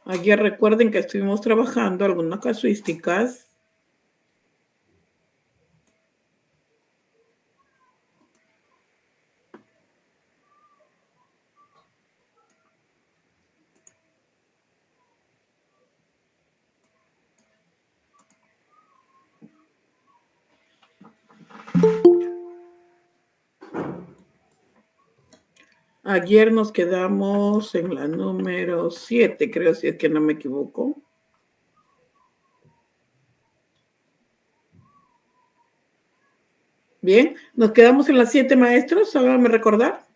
Ayer recuerden que estuvimos trabajando algunas casuísticas. Ayer nos quedamos en la número 7, creo, si es que no me equivoco. Bien, nos quedamos en las 7, maestros, háganme recordar.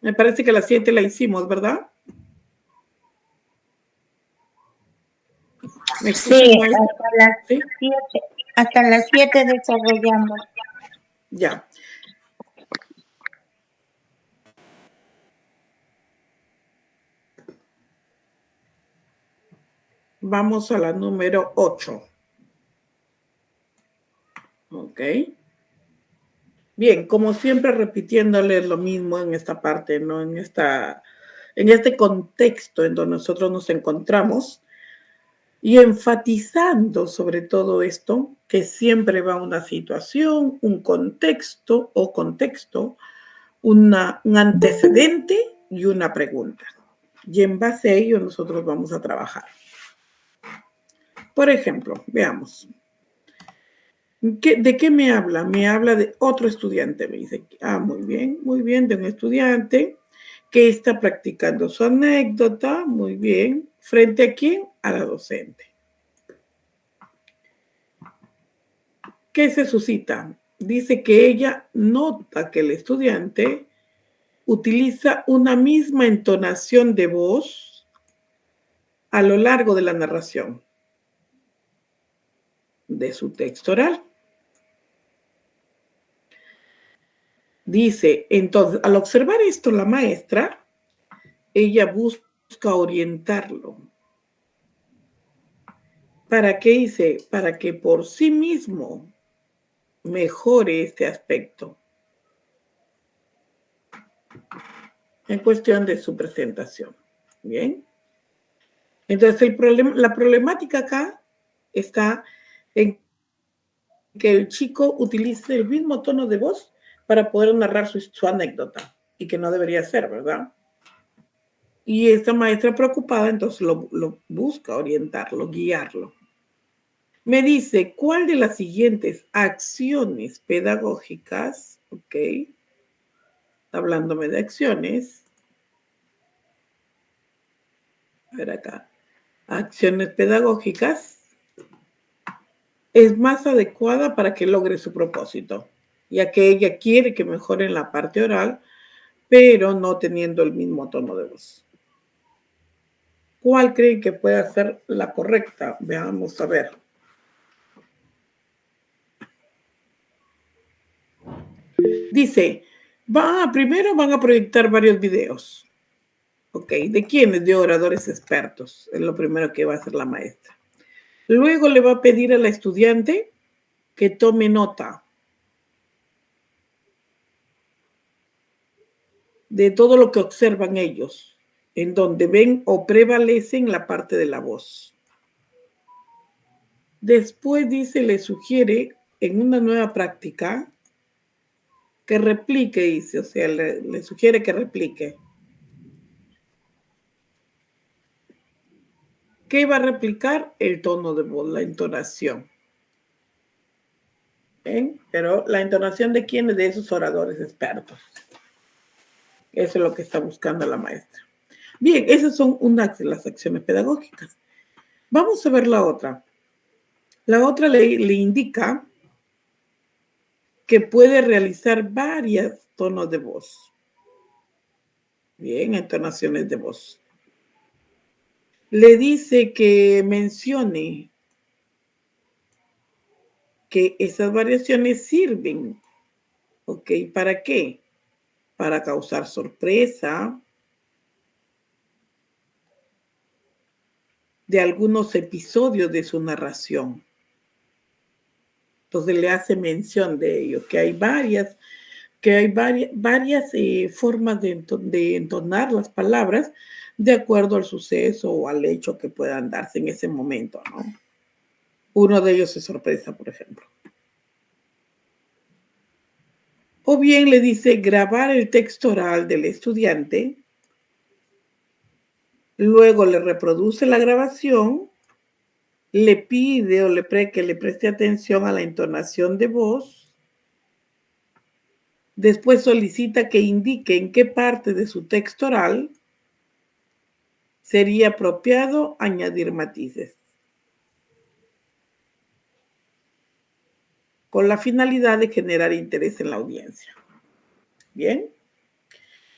Me parece que las 7 la hicimos, ¿verdad? ¿Me escuchan, Sí, maestro? ¿Sí? hasta las 7 desarrollamos. Ya. Vamos a la número 8. Ok. Bien, como siempre repitiéndoles lo mismo en esta parte, ¿no? En este contexto en donde nosotros nos encontramos y enfatizando sobre todo esto, que siempre va una situación, un contexto o contexto, un antecedente y una pregunta. Y en base a ello nosotros vamos a trabajar. Por ejemplo, veamos. ¿De qué me habla? Me habla de otro estudiante. Me dice, muy bien, de un estudiante que está practicando su anécdota, muy bien. ¿Frente a quién? A la docente. ¿Qué se suscita? Dice que ella nota que el estudiante utiliza una misma entonación de voz a lo largo de la narración de su texto oral. Dice, entonces, al observar esto, la maestra, ella busca orientarlo. ¿Para qué dice? Para que por sí mismo mejore este aspecto en cuestión de su presentación. Bien. Entonces, la problemática acá está en que el chico utilice el mismo tono de voz para poder narrar su anécdota, y que no debería ser, ¿verdad? Y esta maestra preocupada, entonces lo busca orientarlo, guiarlo. Me dice, ¿cuál de las siguientes acciones pedagógicas, ok, hablándome de acciones, a ver acá, acciones pedagógicas, es más adecuada para que logre su propósito, ya que ella quiere que mejore en la parte oral, pero no teniendo el mismo tono de voz? ¿Cuál creen que pueda ser la correcta? Veamos a ver. Dice, primero van a proyectar varios videos. Ok, ¿de quiénes? De oradores expertos. Es lo primero que va a hacer la maestra. Luego le va a pedir a la estudiante que tome nota de todo lo que observan ellos, en donde ven o prevalecen la parte de la voz. Después dice, le sugiere en una nueva práctica que replique, dice, o sea, le sugiere que replique. ¿Qué va a replicar? El tono de voz, la entonación. ¿Ven? Pero la entonación de quién es de esos oradores expertos. Eso es lo que está buscando la maestra. Bien, esas son unas de las acciones pedagógicas. Vamos a ver la otra. La otra le indica que puede realizar varios tonos de voz. Bien, entonaciones de voz. Le dice que mencione que esas variaciones sirven. ¿Ok? ¿Para qué? Para causar sorpresa de algunos episodios de su narración. Entonces le hace mención de ello, que hay varias formas de entonar las palabras de acuerdo al suceso o al hecho que puedan darse en ese momento, ¿no? Uno de ellos es sorpresa, por ejemplo. O bien le dice grabar el texto oral del estudiante, luego le reproduce la grabación, le pide o que le preste atención a la entonación de voz, después solicita que indique en qué parte de su texto oral sería apropiado añadir matices, con la finalidad de generar interés en la audiencia. Bien,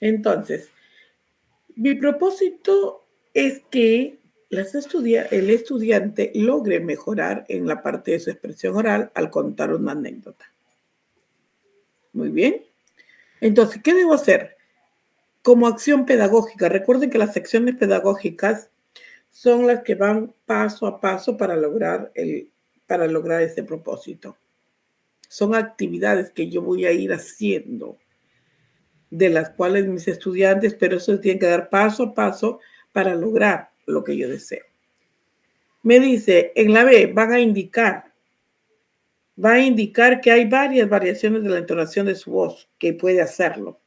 entonces, mi propósito es que el estudiante logre mejorar en la parte de su expresión oral al contar una anécdota. Muy bien. Entonces, ¿qué debo hacer? Como acción pedagógica, recuerden que las secciones pedagógicas son las que van paso a paso para lograr ese propósito. Son actividades que yo voy a ir haciendo, de las cuales mis estudiantes, pero eso tienen que dar paso a paso para lograr lo que yo deseo. Me dice, en la B va a indicar que hay varias variaciones de la entonación de su voz, que puede hacerlo.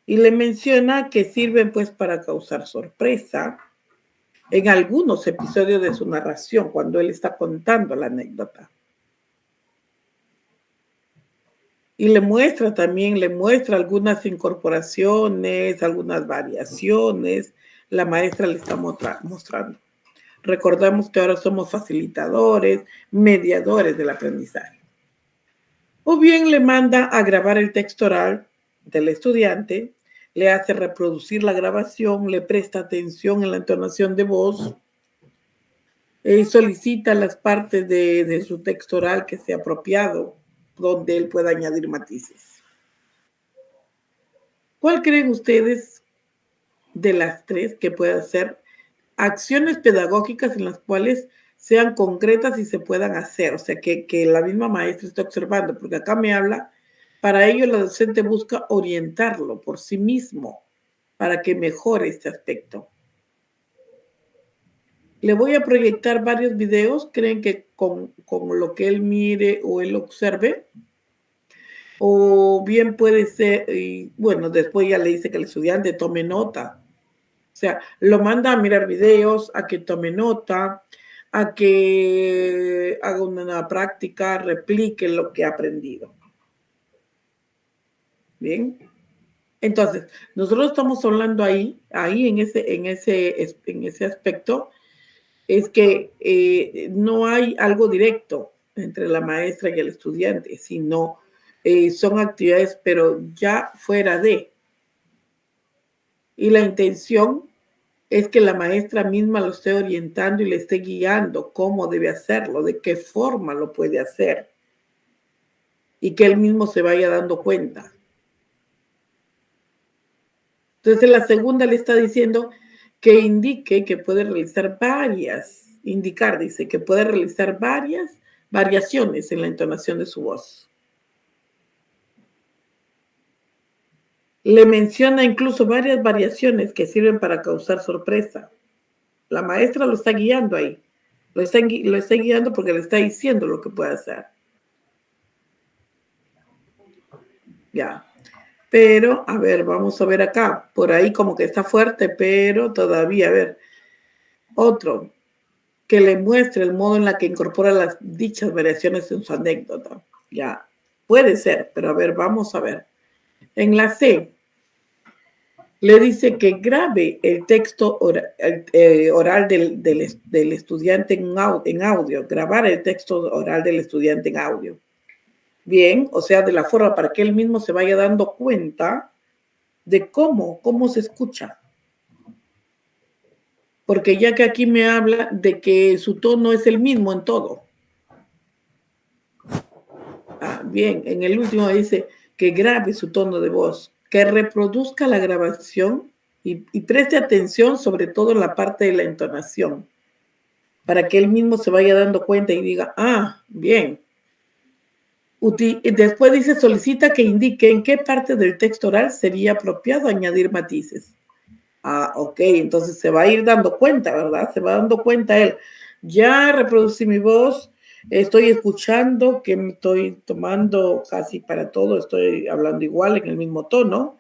Y le menciona que sirven pues para causar sorpresa en algunos episodios de su narración, cuando él está contando la anécdota. Y le muestra algunas incorporaciones, algunas variaciones. La maestra le está mostrando. Recordemos que ahora somos facilitadores, mediadores del aprendizaje. O bien le manda a grabar el texto oral del estudiante, le hace reproducir la grabación, le presta atención en la entonación de voz, solicita las partes de su texto oral que sea apropiado, donde él pueda añadir matices. ¿Cuál creen ustedes de las tres que puede hacer acciones pedagógicas en las cuales sean concretas y se puedan hacer? O sea, que la misma maestra esté observando, porque acá me habla, para ello la docente busca orientarlo por sí mismo para que mejore este aspecto. Le voy a proyectar varios videos. ¿Creen que con lo que él mire o él observe? O bien puede ser, y bueno, después ya le dice que el estudiante tome nota. O sea, lo manda a mirar videos, a que tome nota, a que haga una nueva práctica, replique lo que ha aprendido. Bien. Entonces, nosotros estamos hablando ahí en ese aspecto, es que no hay algo directo entre la maestra y el estudiante, sino son actividades, pero ya fuera de. Y la intención es que la maestra misma lo esté orientando y le esté guiando cómo debe hacerlo, de qué forma lo puede hacer, y que él mismo se vaya dando cuenta. Entonces, la segunda le está diciendo que indique que puede realizar dice que puede realizar varias variaciones en la entonación de su voz. Le menciona incluso varias variaciones que sirven para causar sorpresa. La maestra lo está guiando ahí. Lo está guiando porque le está diciendo lo que puede hacer. Ya. Pero, a ver, vamos a ver acá. Por ahí como que está fuerte, pero todavía, a ver. Otro, que le muestre el modo en la que incorpora las dichas variaciones en su anécdota. Ya, puede ser, pero a ver, vamos a ver. En la C, le dice que grabe el texto oral del estudiante en audio, grabar el texto oral del estudiante en audio. Bien, o sea, de la forma para que él mismo se vaya dando cuenta de cómo se escucha. Porque ya que aquí me habla de que su tono es el mismo en todo. Bien, en el último dice que grabe su tono de voz, que reproduzca la grabación y preste atención sobre todo en la parte de la entonación, para que él mismo se vaya dando cuenta y diga, bien. Después dice, solicita que indique en qué parte del texto oral sería apropiado añadir matices. Ah, ok, entonces se va a ir dando cuenta, ¿verdad? Se va dando cuenta él. Ya reproducí mi voz, estoy escuchando que me estoy tomando casi para todo, estoy hablando igual en el mismo tono.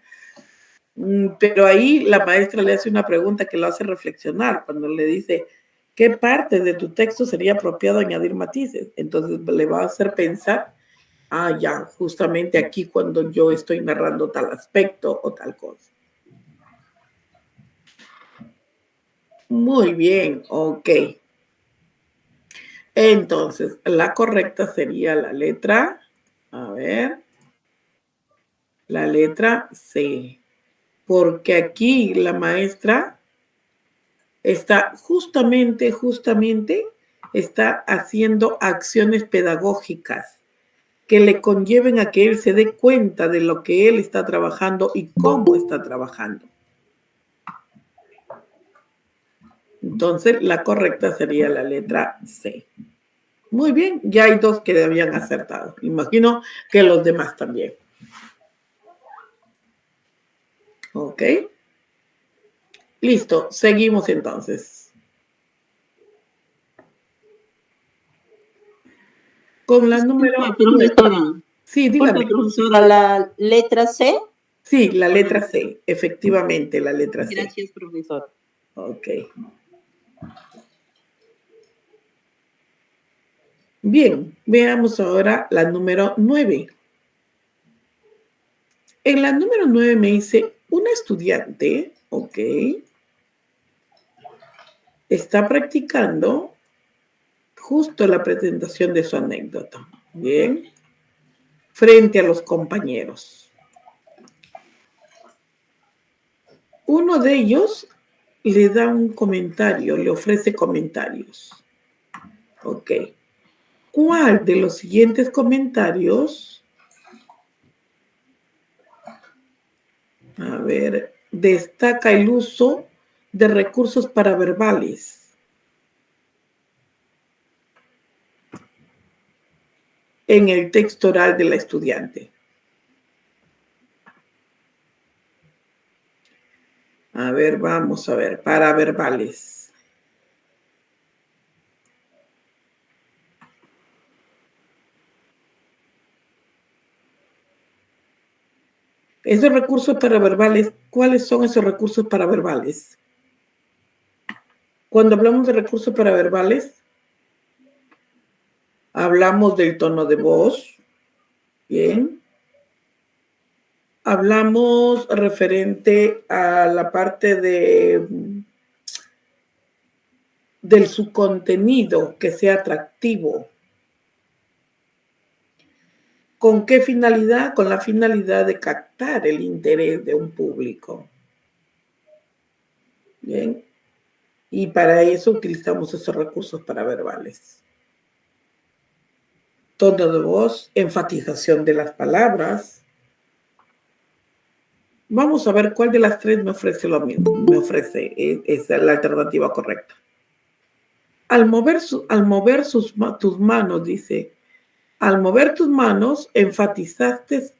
Pero ahí la maestra le hace una pregunta que lo hace reflexionar cuando le dice, ¿qué parte de tu texto sería apropiado añadir matices? Entonces le va a hacer pensar, ah, ya, justamente aquí cuando yo estoy narrando tal aspecto o tal cosa. Muy bien, ok. Entonces, la correcta sería la letra, a ver, la letra C, porque aquí la maestra está justamente, está haciendo acciones pedagógicas que le conlleven a que él se dé cuenta de lo que él está trabajando y cómo está trabajando. Entonces, la correcta sería la letra C. Muy bien, ya hay dos que habían acertado. Imagino que los demás también. Ok. Listo, seguimos entonces. Con la número... Profesora. Sí, dígame. Profesora, la letra C. Sí, la letra C, efectivamente, la letra C. Gracias, profesor. Ok. Bien, veamos ahora la número 9. En la número 9 me dice, una estudiante, ok, está practicando justo la presentación de su anécdota, bien, frente a los compañeros. Uno de ellos le da un comentario, le ofrece comentarios. Ok. ¿Cuál de los siguientes comentarios, a ver, destaca el uso de recursos paraverbales en el texto oral de la estudiante? A ver, vamos a ver, paraverbales. Esos recursos paraverbales, ¿cuáles son esos recursos paraverbales? Cuando hablamos de recursos paraverbales, hablamos del tono de voz, bien. Hablamos referente a la parte del su contenido que sea atractivo. ¿Con qué finalidad? Con la finalidad de captar el interés de un público. Bien. Y para eso utilizamos esos recursos paraverbales. Tono de voz, enfatización de las palabras. Vamos a ver cuál de las tres me ofrece lo mismo. Me ofrece, esa es la alternativa correcta. Al mover tus manos, dice, al mover tus manos, enfatizaste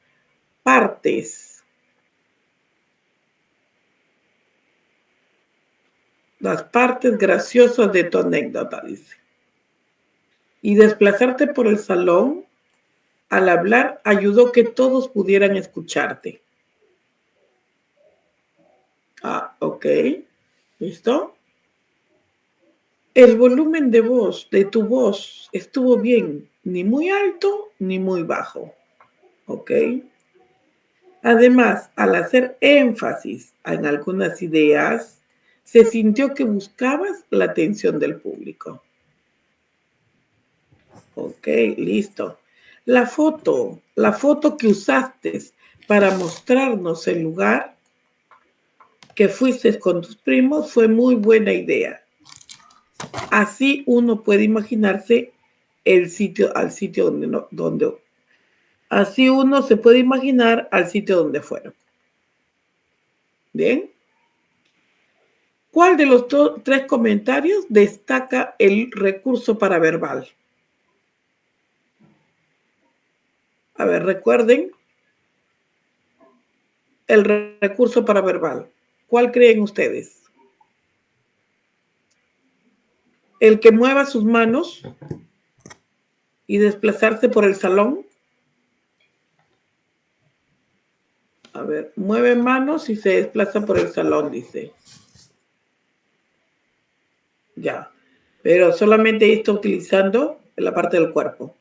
partes. Las partes graciosas de tu anécdota, dice. Y desplazarte por el salón al hablar ayudó que todos pudieran escucharte. Ah, ok. ¿Listo? El volumen de voz, de tu voz, estuvo bien, ni muy alto ni muy bajo. ¿Ok? Además, al hacer énfasis en algunas ideas, se sintió que buscabas la atención del público. Ok, listo. La foto que usaste para mostrarnos el lugar que fuiste con tus primos fue muy buena idea. Así uno puede imaginarse al sitio donde así uno se puede imaginar al sitio donde fueron. Bien. ¿Cuál de los tres comentarios destaca el recurso paraverbal? A ver, recuerden el recurso paraverbal. ¿Cuál creen ustedes? ¿El que mueva sus manos y desplazarse por el salón? A ver, mueve manos y se desplaza por el salón, dice. Ya, pero solamente está utilizando la parte del cuerpo.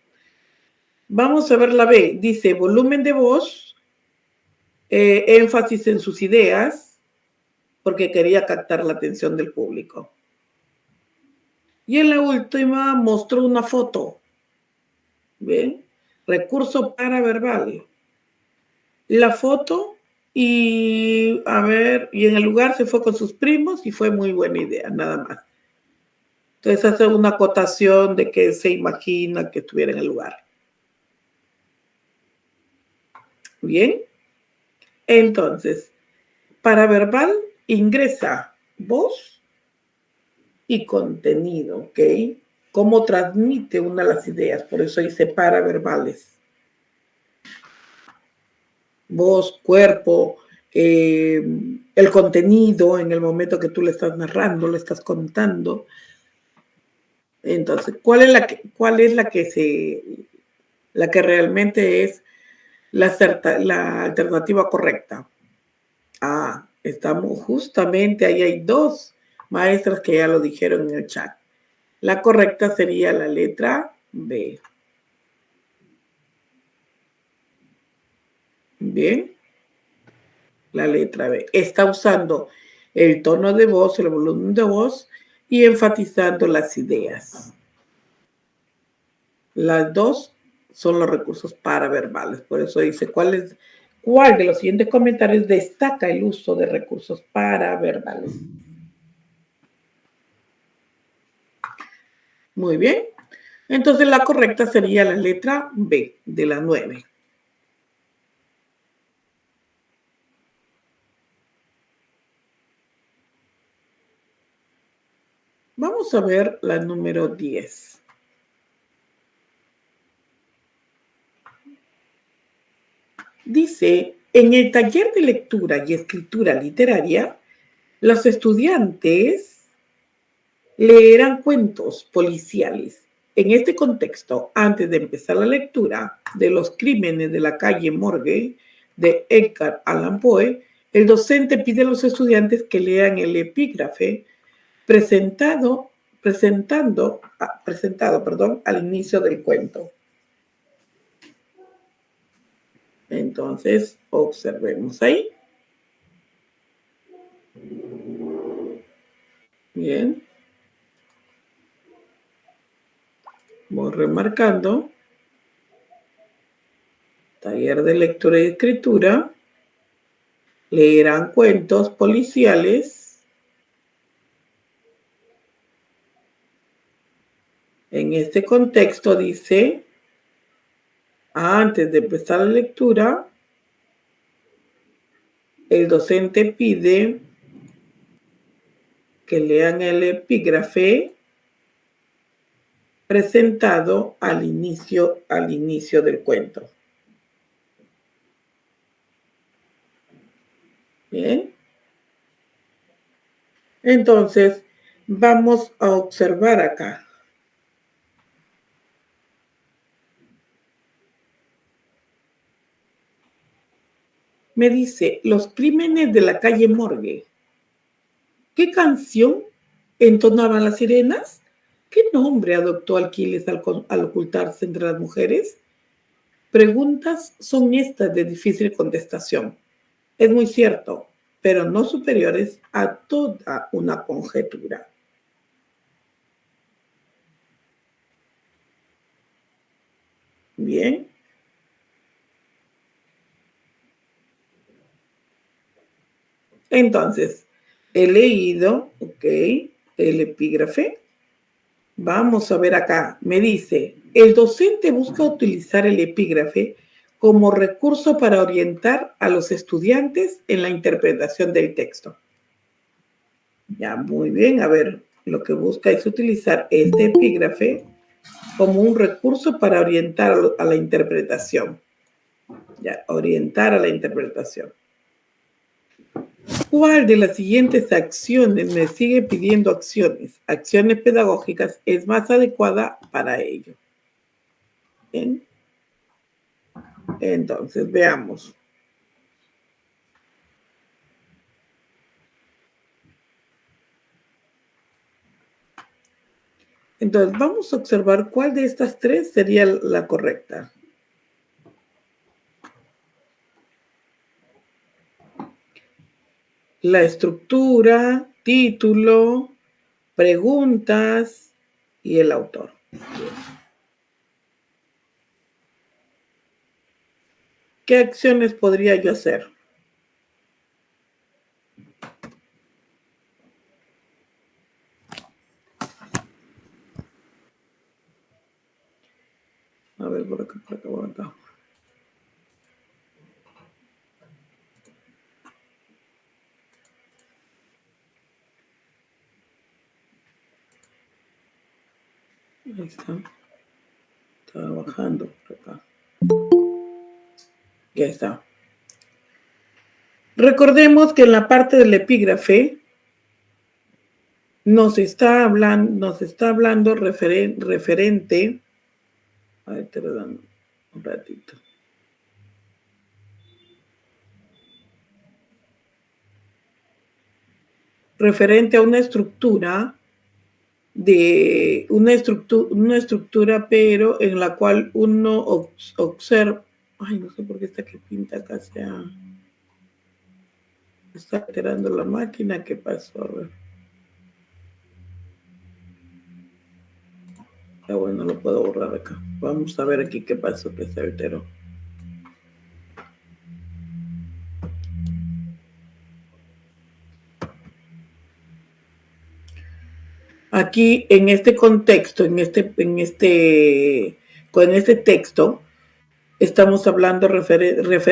Vamos a ver la B. Dice volumen de voz, énfasis en sus ideas, porque quería captar la atención del público. Y en la última mostró una foto. ¿Ven? Recurso paraverbal. La foto y, a ver, y en el lugar se fue con sus primos y fue muy buena idea, nada más. Entonces hace una acotación de que se imagina que estuviera en el lugar. Bien. Entonces, paraverbal ingresa voz y contenido, ¿ok? Cómo transmite una las ideas, por eso dice paraverbales. Voz, cuerpo, el contenido en el momento que tú le estás narrando, le estás contando. Entonces, ¿cuál es la que realmente es la alternativa correcta? Ah, estamos justamente ahí, hay dos maestras que ya lo dijeron en el chat. La correcta sería la letra B. Bien, la letra B. Está usando el tono de voz, el volumen de voz y enfatizando las ideas. Las dos son los recursos paraverbales. Por eso dice, ¿cuál de los siguientes comentarios destaca el uso de recursos paraverbales? Muy bien. Entonces la correcta sería la letra B de la 9. Vamos a ver la número 10. Dice, en el taller de lectura y escritura literaria, los estudiantes leerán cuentos policiales. En este contexto, antes de empezar la lectura de Los crímenes de la calle Morgue de Edgar Allan Poe, el docente pide a los estudiantes que lean el epígrafe presentado al inicio del cuento. Entonces, observemos ahí. Bien. Voy remarcando. Taller de lectura y escritura. Leerán cuentos policiales. En este contexto dice, antes de empezar la lectura, el docente pide que lean el epígrafe presentado al inicio del cuento. Bien. Entonces, vamos a observar acá. Me dice, Los crímenes de la calle Morgue. ¿Qué canción entonaban las sirenas? ¿Qué nombre adoptó Aquiles al ocultarse entre las mujeres? Preguntas son estas de difícil contestación. Es muy cierto, pero no superiores a toda una conjetura. Bien. Entonces, he leído, ok, el epígrafe. Vamos a ver acá. Me dice, el docente busca utilizar el epígrafe como recurso para orientar a los estudiantes en la interpretación del texto. Ya, muy bien. A ver, lo que busca es utilizar este epígrafe como un recurso para orientar a la interpretación. Ya, orientar a la interpretación. ¿Cuál de las siguientes acciones me sigue pidiendo acciones pedagógicas es más adecuada para ello? Bien. Entonces, veamos. Entonces, vamos a observar cuál de estas tres sería la correcta. La estructura, título, preguntas y el autor. ¿Qué acciones podría yo hacer? A ver, por acá, por acá. Ahí está. Está bajando por acá. Ya está. Recordemos que en la parte del epígrafe nos está hablando referente. A ver, te lo dan un ratito. Referente a una estructura pero en la cual uno observa. Ay, no sé por qué está que pinta acá está alterando la máquina. ¿Qué pasó? A ver. Ya bueno, lo puedo borrar acá. Vamos a ver aquí qué pasó, que se alteró. Aquí, en este contexto, con este texto, estamos hablando,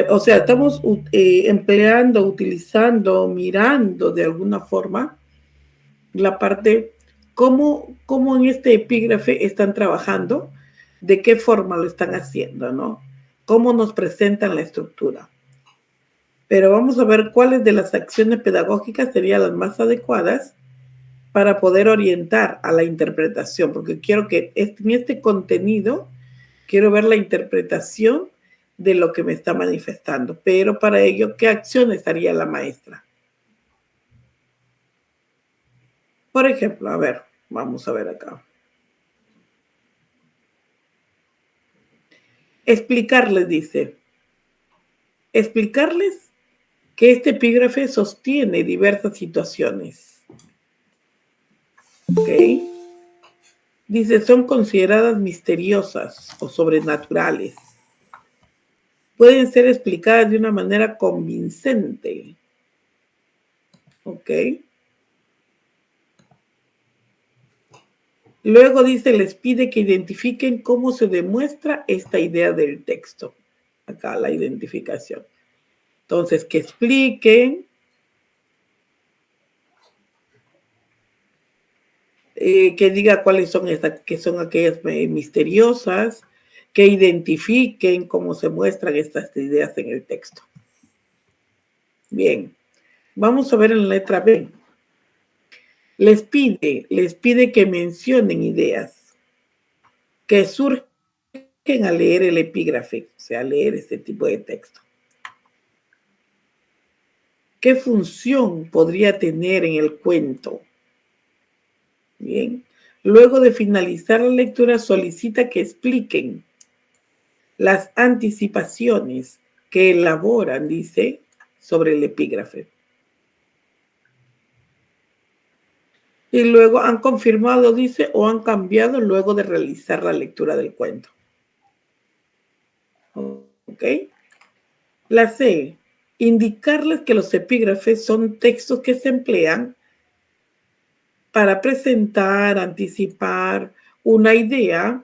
o sea, estamos empleando, utilizando, mirando de alguna forma la parte, cómo en este epígrafe están trabajando, de qué forma lo están haciendo, ¿no? Cómo nos presentan la estructura. Pero vamos a ver cuáles de las acciones pedagógicas serían las más adecuadas para poder orientar a la interpretación, porque quiero que en este contenido, quiero ver la interpretación de lo que me está manifestando, pero para ello, ¿qué acciones haría la maestra? Por ejemplo, a ver, vamos a ver acá. Explicarles, dice. Explicarles que este epígrafe sostiene diversas situaciones. ¿Ok? Dice, son consideradas misteriosas o sobrenaturales. Pueden ser explicadas de una manera convincente. ¿Ok? Luego dice, les pide que identifiquen cómo se demuestra esta idea del texto. Acá la identificación. Entonces, que expliquen, que diga cuáles son que son aquellas misteriosas, que identifiquen cómo se muestran estas ideas en el texto. Bien, vamos a ver en la letra B. Les pide que mencionen ideas que surgen a leer el epígrafe, o sea, leer este tipo de texto. ¿Qué función podría tener en el cuento? Bien. Luego de finalizar la lectura, solicita que expliquen las anticipaciones que elaboran, dice, sobre el epígrafe. Y luego han confirmado, dice, o han cambiado luego de realizar la lectura del cuento. ¿Ok? La C. Indicarles que los epígrafes son textos que se emplean para presentar, anticipar una idea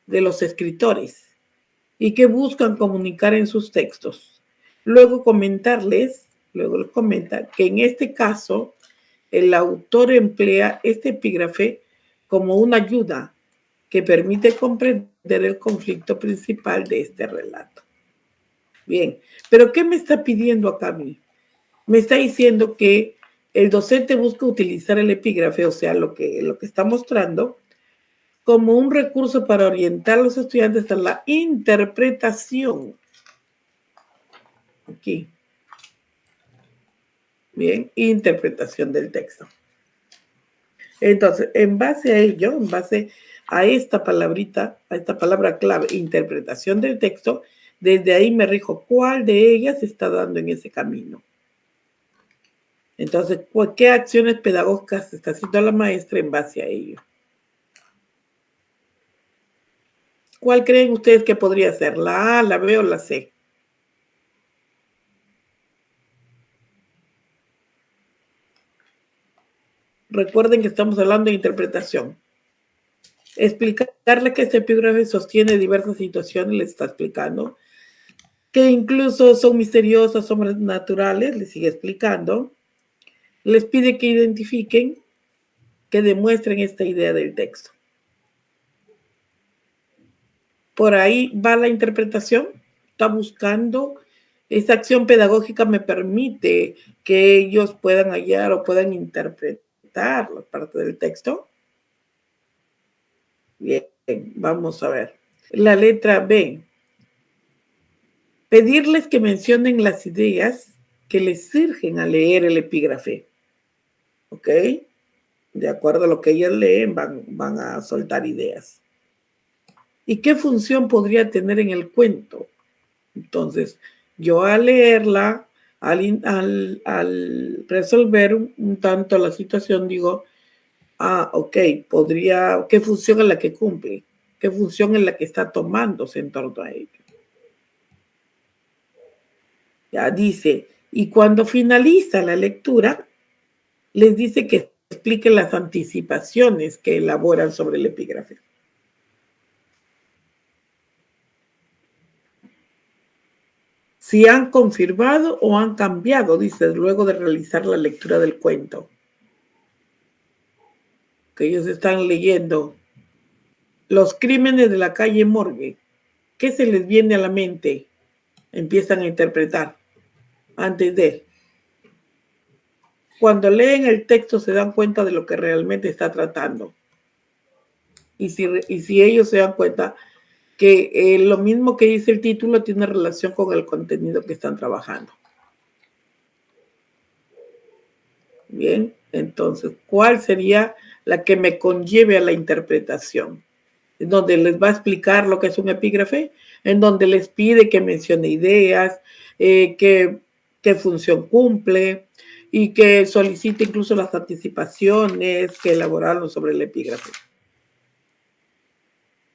de los escritores y que buscan comunicar en sus textos. Luego les comenta que en este caso el autor emplea este epígrafe como una ayuda que permite comprender el conflicto principal de este relato. Bien, pero ¿qué me está pidiendo acá a mí? me está diciendo que el docente busca utilizar el epígrafe, o sea, lo que está mostrando, como un recurso para orientar a los estudiantes a la interpretación. Aquí. Bien, interpretación del texto. Entonces, en base a ello, en base a esta palabrita, a esta palabra clave, interpretación del texto, desde ahí me rijo cuál de ellas se está dando en ese camino. Entonces, ¿qué acciones pedagógicas está haciendo la maestra en base a ello? ¿Cuál creen ustedes que podría ser? ¿La A, la B o la C? Recuerden que estamos hablando de interpretación. Explicarle que este epígrafe sostiene diversas situaciones, le está explicando, que incluso son misteriosas, son naturales, le sigue explicando. Les pide que identifiquen, que demuestren esta idea del texto. Por ahí va la interpretación, está buscando, esta acción pedagógica me permite que ellos puedan hallar o puedan interpretar la parte del texto. Bien, vamos a ver. La letra B. Pedirles que mencionen las ideas que les surgen al leer el epígrafe. ¿Ok? De acuerdo a lo que ellos leen, van a soltar ideas. ¿Y qué función podría tener en el cuento? Entonces, yo al leerla, al resolver un tanto la situación, digo, ok, ¿qué función es la que cumple? ¿Qué función es la que está tomándose en torno a ello? Ya dice, y cuando finaliza la lectura, les dice que expliquen las anticipaciones que elaboran sobre el epígrafe. Si han confirmado o han cambiado, dice, luego de realizar la lectura del cuento. Que ellos están leyendo Los crímenes de la calle Morgue. ¿Qué se les viene a la mente? Empiezan a interpretar antes de. Cuando leen el texto se dan cuenta de lo que realmente está tratando. Y si ellos se dan cuenta que lo mismo que dice el título tiene relación con el contenido que están trabajando. Bien, entonces, ¿cuál sería la que me conlleve a la interpretación? En donde les va a explicar lo que es un epígrafe, en donde les pide que mencione ideas, qué función cumple y que solicite incluso las anticipaciones que elaboraron sobre el epígrafe.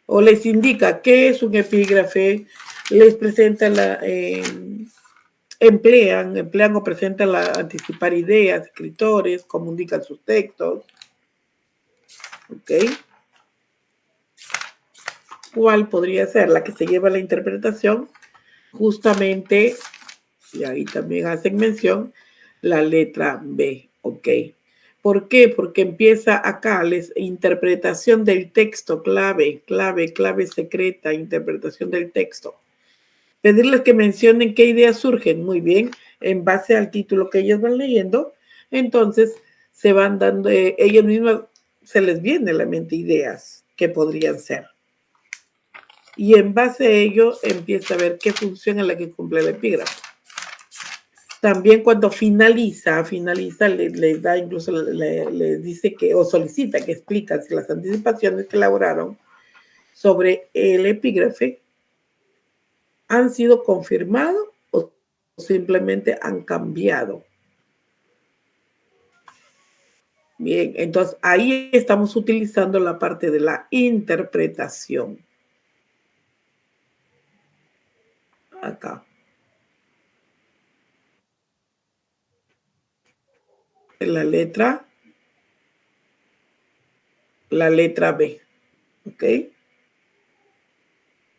O les indica qué es un epígrafe, les presenta emplean o presentan anticipar ideas, escritores, comunican sus textos. ¿Ok? ¿Cuál podría ser la que se lleva a la interpretación? Justamente, y ahí también hacen mención, la letra B. ¿Ok? ¿Por qué? Porque empieza acá la interpretación del texto, clave secreta, interpretación del texto. Pedirles que mencionen qué ideas surgen, muy bien, en base al título que ellos van leyendo, entonces se van dando, ellos mismos se les viene a la mente ideas que podrían ser. Y en base a ello empieza a ver qué función es la que cumple el epígrafe. También cuando finaliza, le da incluso, le dice que, o solicita que explican si las anticipaciones que elaboraron sobre el epígrafe han sido confirmados o simplemente han cambiado. Bien, entonces ahí estamos utilizando la parte de la interpretación. Acá. La letra B. ¿Ok?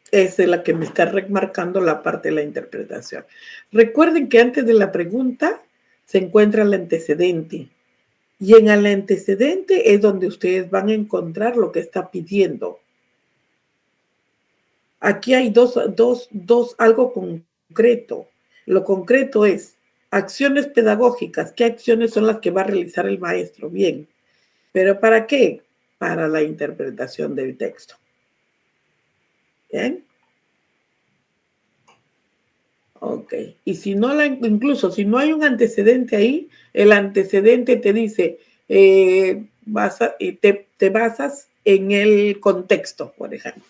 Esa es la que me está remarcando la parte de la interpretación. Recuerden que antes de la pregunta se encuentra el antecedente. Y en el antecedente es donde ustedes van a encontrar lo que está pidiendo. Aquí hay algo concreto. Lo concreto es Acciones pedagógicas. ¿Qué acciones son las que va a realizar el maestro? Bien. ¿Pero para qué? Para la interpretación del texto. ¿Bien? Ok. Y si no incluso si no hay un antecedente ahí, el antecedente te dice, te basas en el contexto, por ejemplo,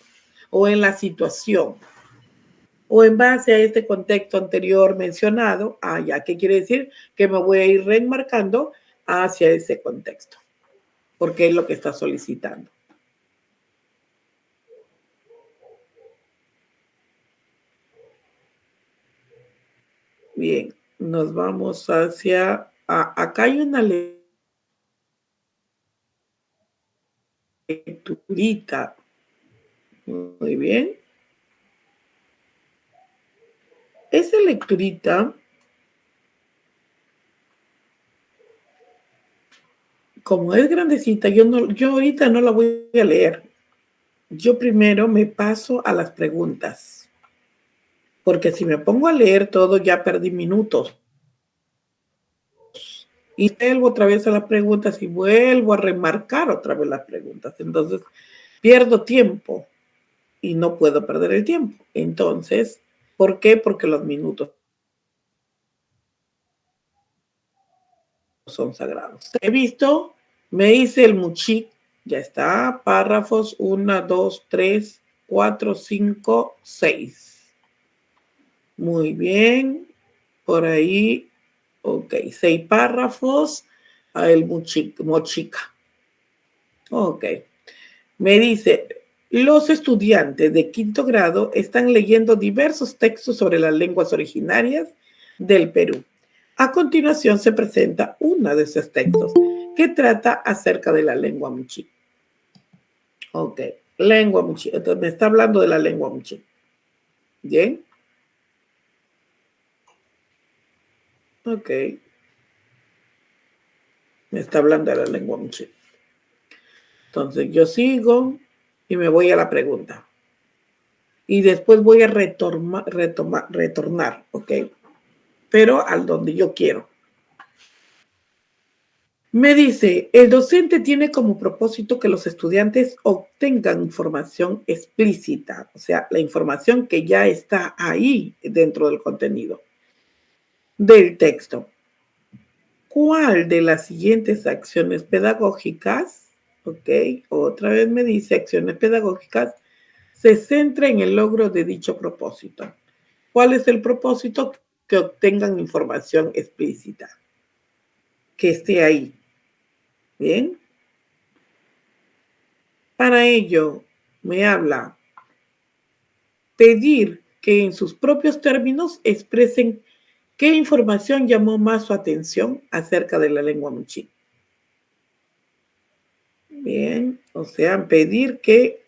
o en la situación, o en base a este contexto anterior mencionado. Ya, ¿qué quiere decir? Que me voy a ir reenmarcando hacia ese contexto, porque es lo que está solicitando. Bien, nos vamos hacia... acá hay una lecturita. Muy bien. Esa lecturita, como es grandecita, yo ahorita no la voy a leer. Yo primero me paso a las preguntas, porque si me pongo a leer todo ya perdí minutos. Y vuelvo otra vez a las preguntas y vuelvo a remarcar otra vez las preguntas. Entonces, pierdo tiempo y no puedo perder el tiempo. Entonces, ¿por qué? Porque los minutos son sagrados. He visto, me hice el muchik, ya está, párrafos 1, 2, 3, 4, 5, 6. Muy bien, por ahí, ok, 6 párrafos, el mochica. Ok, me dice, los estudiantes de quinto grado están leyendo diversos textos sobre las lenguas originarias del Perú. A continuación se presenta uno de esos textos que trata acerca de la lengua muchi. Ok, lengua muchi. Entonces me está hablando de la lengua muchi. ¿Bien? Ok. Me está hablando de la lengua muchi. Entonces yo sigo y me voy a la pregunta. Y después voy a retornar, ¿ok? Pero al donde yo quiero. Me dice, el docente tiene como propósito que los estudiantes obtengan información explícita, o sea, la información que ya está ahí dentro del contenido del texto. ¿Cuál de las siguientes acciones pedagógicas, ok, otra vez me dice acciones pedagógicas, se centra en el logro de dicho propósito? ¿Cuál es el propósito? Que obtengan información explícita, que esté ahí. Bien. Para ello, me habla pedir que en sus propios términos expresen qué información llamó más su atención acerca de la lengua muchi. Bien, o sea, pedir que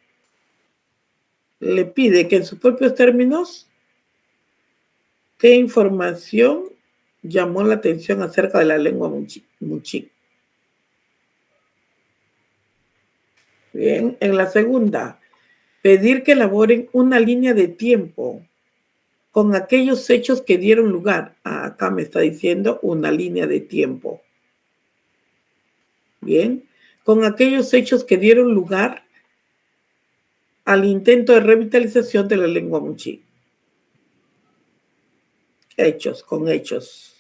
le pide que en sus propios términos qué información llamó la atención acerca de la lengua muchi. Bien, en la segunda, pedir que elaboren una línea de tiempo con aquellos hechos que dieron lugar. Acá me está diciendo una línea de tiempo. Bien, con aquellos hechos que dieron lugar al intento de revitalización de la lengua muchi. Hechos, con hechos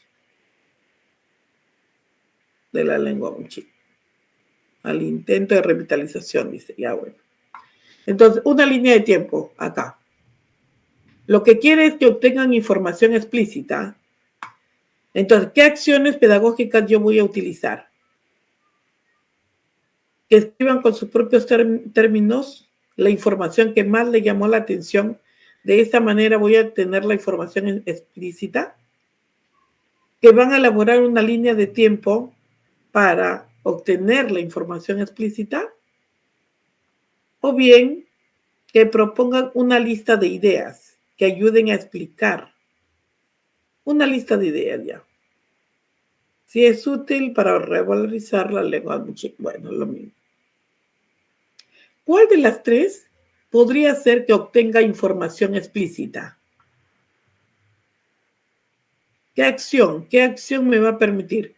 de la lengua muchi. Al intento de revitalización, dice, ya bueno. Entonces, una línea de tiempo acá. Lo que quiere es que obtengan información explícita. Entonces, ¿qué acciones pedagógicas yo voy a utilizar? Que escriban con sus propios términos la información que más le llamó la atención. De esta manera voy a tener la información explícita. Que van a elaborar una línea de tiempo para obtener la información explícita. O bien que propongan una lista de ideas que ayuden a explicar. Una lista de ideas ya. Si es útil para revalorizar la lengua muchi. Bueno, lo mismo. ¿Cuál de las tres podría ser que obtenga información explícita? ¿Qué acción? ¿Qué acción me va a permitir?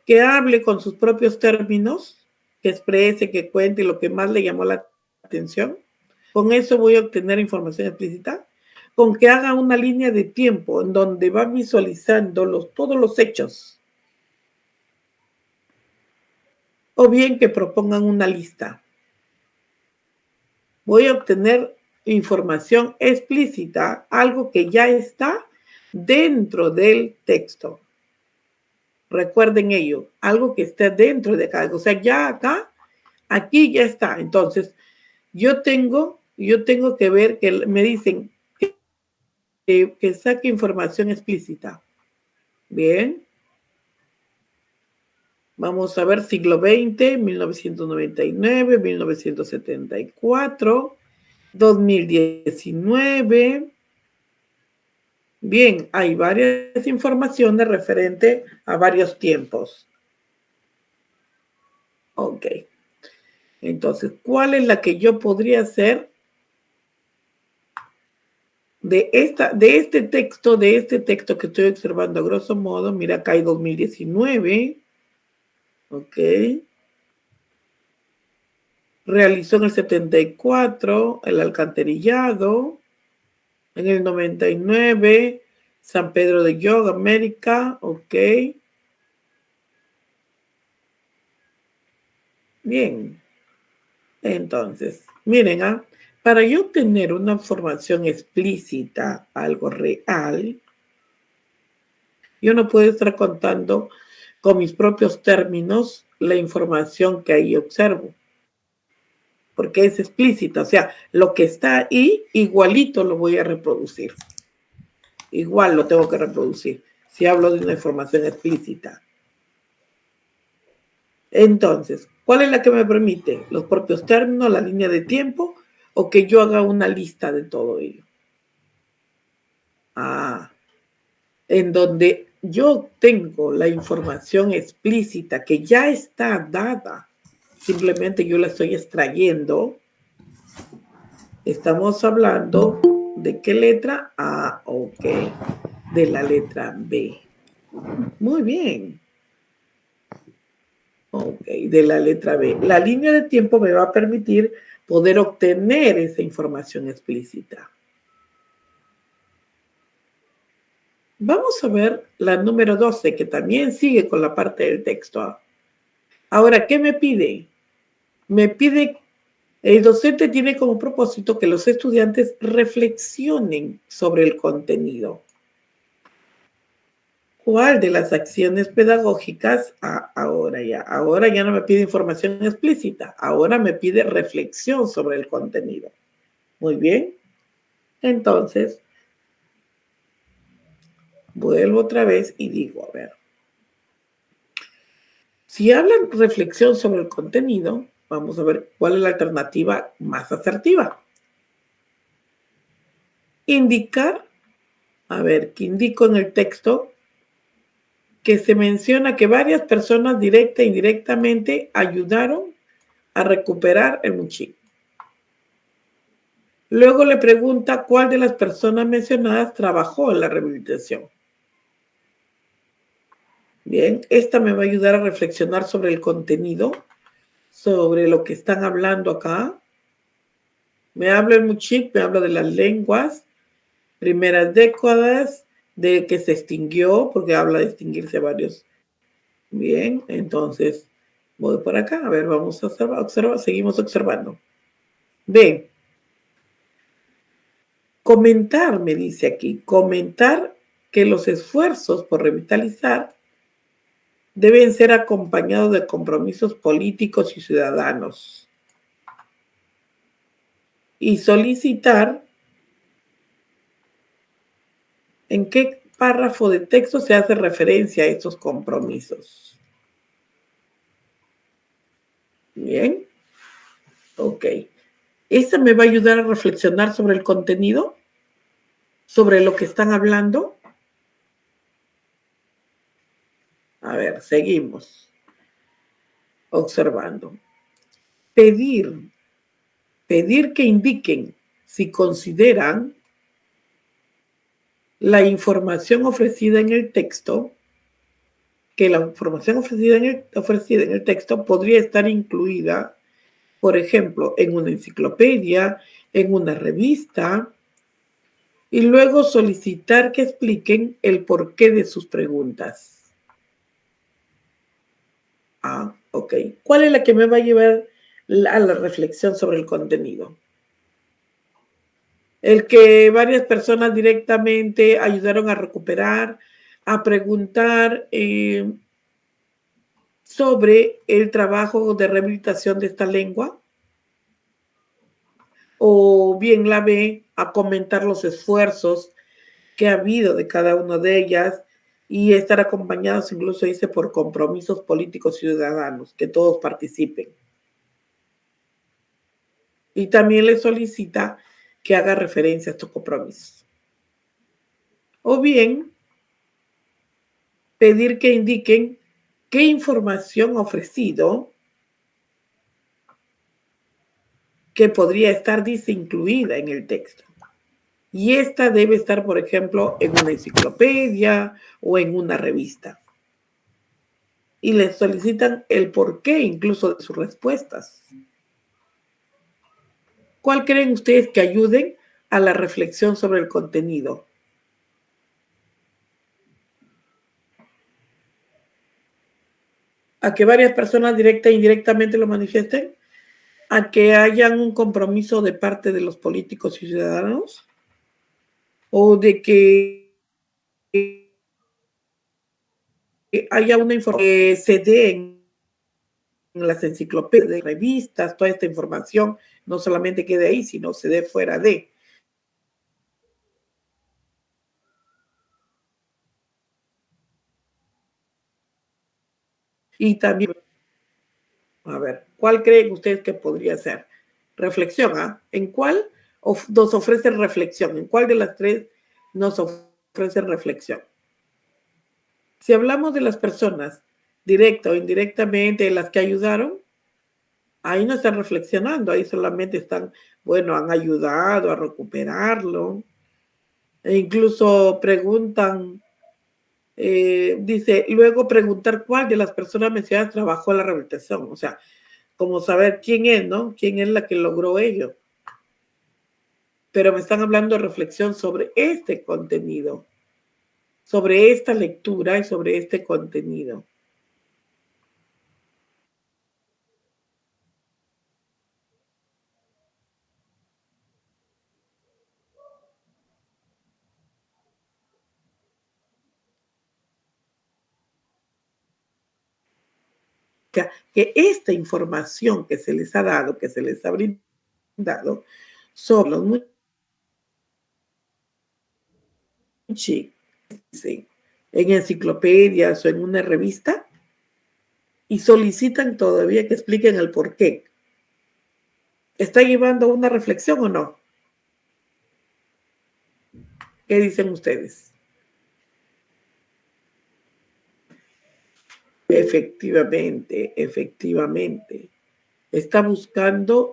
Que hable con sus propios términos, que exprese, que cuente lo que más le llamó la atención. Con eso voy a obtener información explícita. Con que haga una línea de tiempo en donde va visualizando todos los hechos. O bien que propongan una lista. Voy a obtener información explícita, algo que ya está dentro del texto. Recuerden ello, algo que está dentro de acá. O sea, ya acá, aquí ya está. Entonces, yo tengo que ver que me dicen que saque información explícita. Bien. Vamos a ver siglo XX, 1999, 1974, 2019. Bien, hay varias informaciones referente a varios tiempos. Ok. Entonces, ¿cuál es la que yo podría hacer de este texto que estoy observando a grosso modo? Mira, acá hay 2019. Ok. Realizó en el 74 el alcantarillado. En el 99, San Pedro de Yoga, América. Ok. Bien. Entonces, miren, para yo tener una información explícita, algo real, yo no puedo estar contando con mis propios términos la información que ahí observo, porque es explícita, o sea, lo que está ahí, igualito lo voy a reproducir. Igual lo tengo que reproducir, si hablo de una información explícita. Entonces, ¿cuál es la que me permite? ¿Los propios términos, la línea de tiempo o que yo haga una lista de todo ello? En donde yo tengo la información explícita que ya está dada, simplemente yo la estoy extrayendo. Estamos hablando de qué letra? Ok, de la letra B. Muy bien. Ok, de la letra B. La línea de tiempo me va a permitir poder obtener esa información explícita. Vamos a ver la número 12, que también sigue con la parte del texto. Ahora, ¿qué me pide? Me pide, el docente tiene como propósito que los estudiantes reflexionen sobre el contenido. ¿Cuál de las acciones pedagógicas? Ahora ya no me pide información explícita, ahora me pide reflexión sobre el contenido. Muy bien. Entonces, vuelvo otra vez y digo, a ver, si hablan reflexión sobre el contenido, vamos a ver cuál es la alternativa más asertiva. Indicar, a ver, ¿qué indico en el texto? Que se menciona que varias personas directa e indirectamente ayudaron a recuperar el Muchín. Luego le pregunta cuál de las personas mencionadas trabajó en la rehabilitación. Bien, esta me va a ayudar a reflexionar sobre el contenido, sobre lo que están hablando acá. Me habla el Muchik, me habla de las lenguas, primeras décadas, de que se extinguió, porque habla de extinguirse varios. Bien, entonces voy por acá, a ver, vamos a observar, seguimos observando. Bien. Comentar, me dice aquí, comentar que los esfuerzos por revitalizar deben ser acompañados de compromisos políticos y ciudadanos. Y solicitar en qué párrafo de texto se hace referencia a estos compromisos. Bien. Ok. ¿Esta me va a ayudar a reflexionar sobre el contenido? ¿Sobre lo que están hablando? A ver, seguimos observando. Pedir que indiquen si consideran la información ofrecida en el texto, que la información ofrecida en el texto podría estar incluida, por ejemplo, en una enciclopedia, en una revista, y luego solicitar que expliquen el porqué de sus preguntas. Ah, ok. ¿Cuál es la que me va a llevar a la reflexión sobre el contenido? El que varias personas directamente ayudaron a recuperar, a preguntar sobre el trabajo de rehabilitación de esta lengua, o bien la B, a comentar los esfuerzos que ha habido de cada una de ellas y estar acompañados, incluso dice, por compromisos políticos ciudadanos, que todos participen. Y también le solicita que haga referencia a estos compromisos. O bien, pedir que indiquen qué información ha ofrecido que podría estar desincluida en el texto. Y esta debe estar, por ejemplo, en una enciclopedia o en una revista. Y les solicitan el porqué incluso de sus respuestas. ¿Cuál creen ustedes que ayuden a la reflexión sobre el contenido? ¿A que varias personas directa e indirectamente lo manifiesten? ¿A que hayan un compromiso de parte de los políticos y ciudadanos? ¿O de que haya una información que se dé en las enciclopedias, revistas, toda esta información no solamente quede ahí, sino se dé fuera de? Y también, a ver, ¿cuál creen ustedes que podría ser? Reflexión, ¿ah? ¿En cuál nos ofrece reflexión? ¿En cuál de las tres nos ofrece reflexión? Si hablamos de las personas, directa o indirectamente, las que ayudaron, ahí no están reflexionando, ahí solamente están, bueno, han ayudado a recuperarlo, e incluso preguntan, dice, luego preguntar cuál de las personas mencionadas trabajó en la rehabilitación, o sea, como saber quién es, ¿no? ¿Quién es la que logró ello? Pero me están hablando de reflexión sobre este contenido, sobre esta lectura y sobre este contenido. O sea, que esta información que se les ha dado, que se les ha brindado, sobre los sí, en enciclopedias o en una revista, y solicitan todavía que expliquen el por qué. ¿Está llevando a una reflexión o no? ¿Qué dicen ustedes? Efectivamente, efectivamente. Está buscando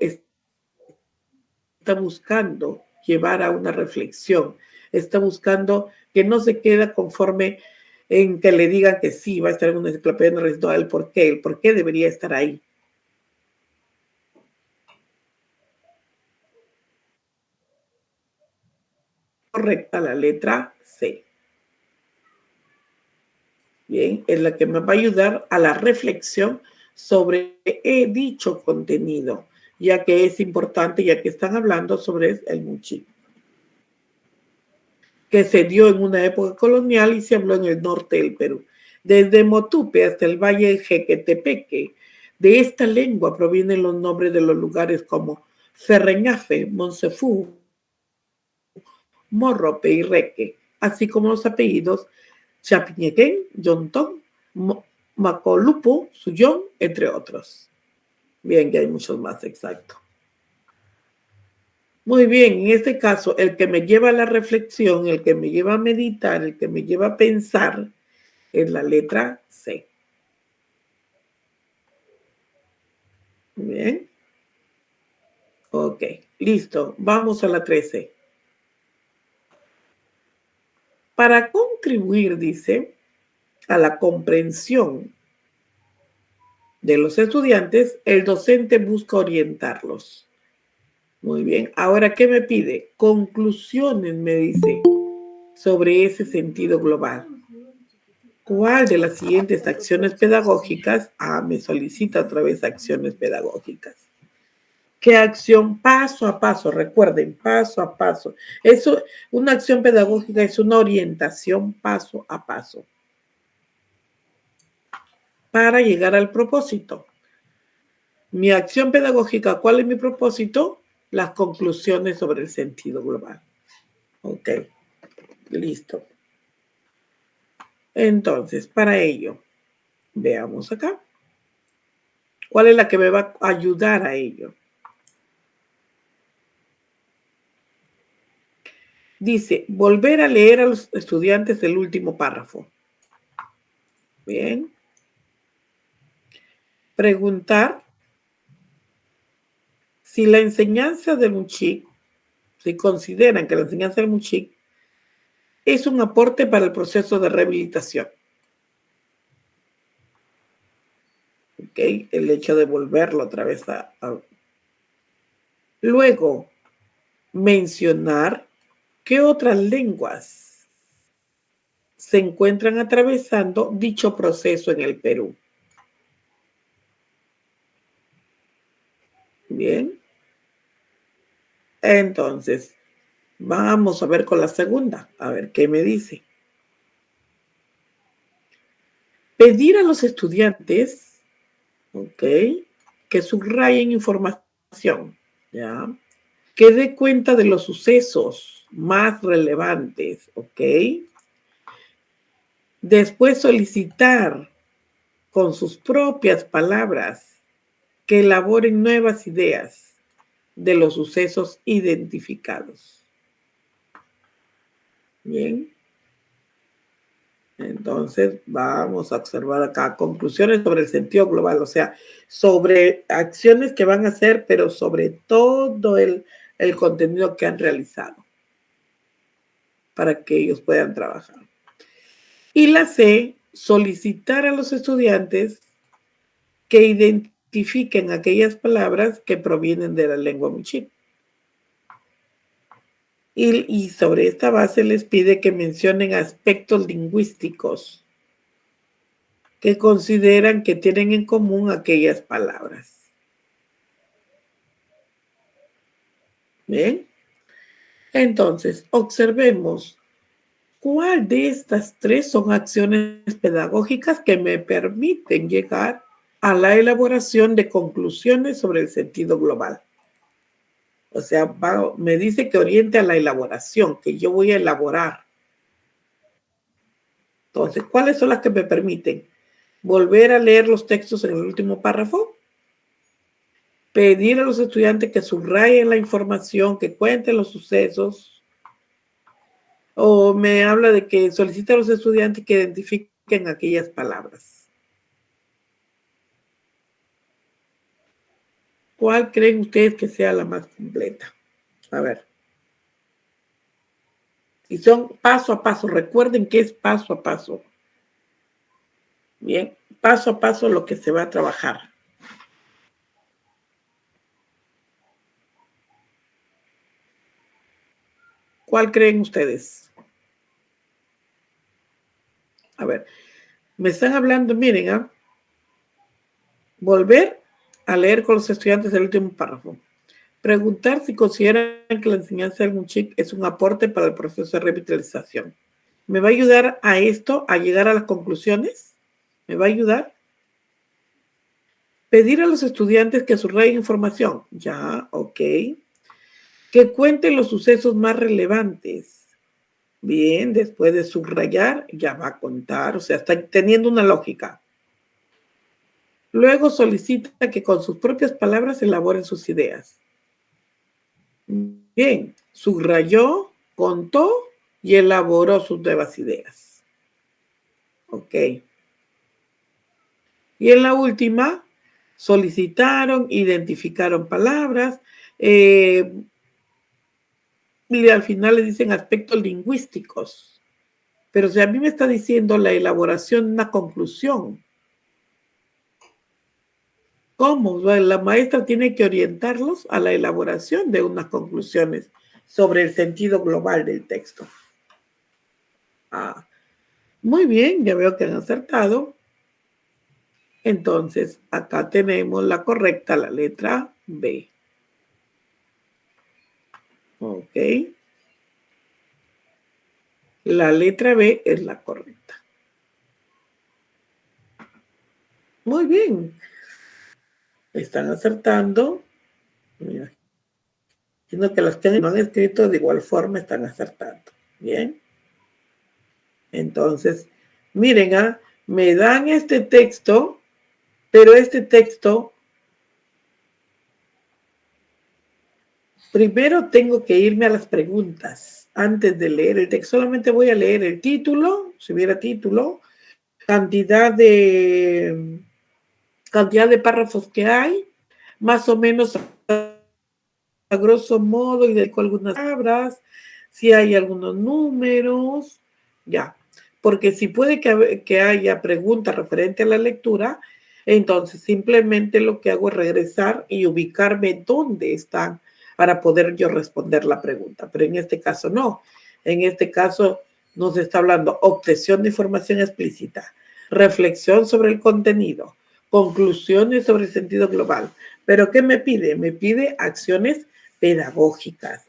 llevar a una reflexión, está buscando que no se quede conforme en que le digan que sí, va a estar en una enciclopedia, no les da el por qué debería estar ahí. Correcta la letra C. Bien, es la que me va a ayudar a la reflexión sobre dicho contenido, ya que es importante, ya que están hablando sobre el Muchi, que se dio en una época colonial y se habló en el norte del Perú. Desde Motupe hasta el valle de Jequetepeque, de esta lengua provienen los nombres de los lugares como Ferreñafe, Monsefú, Morrope y Reque, así como los apellidos Chapiñequén, Yontón, Macolupo, Suyón, entre otros. Bien, que hay muchos más, exacto. Muy bien, en este caso, el que me lleva a la reflexión, el que me lleva a meditar, el que me lleva a pensar, es la letra C. Bien. Ok, listo. Vamos a la 13. Para contribuir, dice, a la comprensión de los estudiantes, el docente busca orientarlos. Muy bien. Ahora, ¿qué me pide? Conclusiones, me dice, sobre ese sentido global. ¿Cuál de las siguientes acciones pedagógicas? Me solicita otra vez acciones pedagógicas. ¿Qué acción? Paso a paso, recuerden, paso a paso. Eso, una acción pedagógica es una orientación paso a paso para llegar al propósito. Mi acción pedagógica, ¿cuál es mi propósito? Las conclusiones sobre el sentido global. Ok, listo. Entonces, para ello, veamos acá. ¿Cuál es la que me va a ayudar a ello? Dice, volver a leer a los estudiantes el último párrafo. Bien. Preguntar si la enseñanza del Muchik, si consideran que la enseñanza del Muchik es un aporte para el proceso de rehabilitación. ¿Ok? El hecho de volverlo otra vez a... Luego, mencionar qué otras lenguas se encuentran atravesando dicho proceso en el Perú. Bien. Entonces, vamos a ver con la segunda, a ver qué me dice. Pedir a los estudiantes, ¿ok?, que subrayen información, ¿ya?, que dé cuenta de los sucesos más relevantes, ¿ok? Después solicitar con sus propias palabras que elaboren nuevas ideas de los sucesos identificados. Bien. Entonces, vamos a observar acá conclusiones sobre el sentido global, o sea, sobre acciones que van a hacer, pero sobre todo el contenido que han realizado para que ellos puedan trabajar. Y la C, solicitar a los estudiantes que identifiquen aquellas palabras que provienen de la lengua Muchik. Y sobre esta base les pide que mencionen aspectos lingüísticos que consideran que tienen en común aquellas palabras. ¿Bien? Entonces, observemos cuál de estas tres son acciones pedagógicas que me permiten llegar a la elaboración de conclusiones sobre el sentido global. O sea, me dice que oriente a la elaboración, que yo voy a elaborar. Entonces, ¿cuáles son las que me permiten? Volver a leer los textos en el último párrafo, pedir a los estudiantes que subrayen la información, que cuenten los sucesos, o me habla de que solicita a los estudiantes que identifiquen aquellas palabras. ¿Cuál creen ustedes que sea la más completa? A ver. Y son paso a paso. Recuerden que es paso a paso. Bien, paso a paso lo que se va a trabajar. ¿Cuál creen ustedes? A ver, me están hablando, miren, volver a leer con los estudiantes el último párrafo. Preguntar si consideran que la enseñanza del Muchik es un aporte para el proceso de revitalización. ¿Me va a ayudar a esto, a llegar a las conclusiones? ¿Me va a ayudar? Pedir a los estudiantes que subrayen información. Ya, ok. Que cuenten los sucesos más relevantes. Bien, después de subrayar, ya va a contar, o sea, está teniendo una lógica. Luego solicita que con sus propias palabras elaboren sus ideas. Bien, subrayó, contó y elaboró sus nuevas ideas. Ok. Y en la última, solicitaron, identificaron palabras, y al final le dicen aspectos lingüísticos Pero si a mí me está diciendo la elaboración de una conclusión, ¿cómo? La maestra tiene que orientarlos a la elaboración de unas conclusiones sobre el sentido global del texto. Muy bien, ya veo que han acertado. Entonces, acá tenemos la correcta, la letra B. Ok. La letra B es la correcta. Muy bien. Están acertando. Mira, sino que las que no han escrito de igual forma están acertando. Bien. Entonces, miren, me dan este texto, pero este texto, primero tengo que irme a las preguntas antes de leer el texto. Solamente voy a leer el título, si hubiera título, cantidad de párrafos que hay, más o menos a grosso modo, y de algunas palabras, si hay algunos números, ya. Porque si puede que haya preguntas referente a la lectura, entonces simplemente lo que hago es regresar y ubicarme dónde están para poder yo responder la pregunta. Pero en este caso no. En este caso nos está hablando obtención de información explícita, reflexión sobre el contenido, conclusiones sobre el sentido global. ¿Pero qué me pide? Me pide acciones pedagógicas,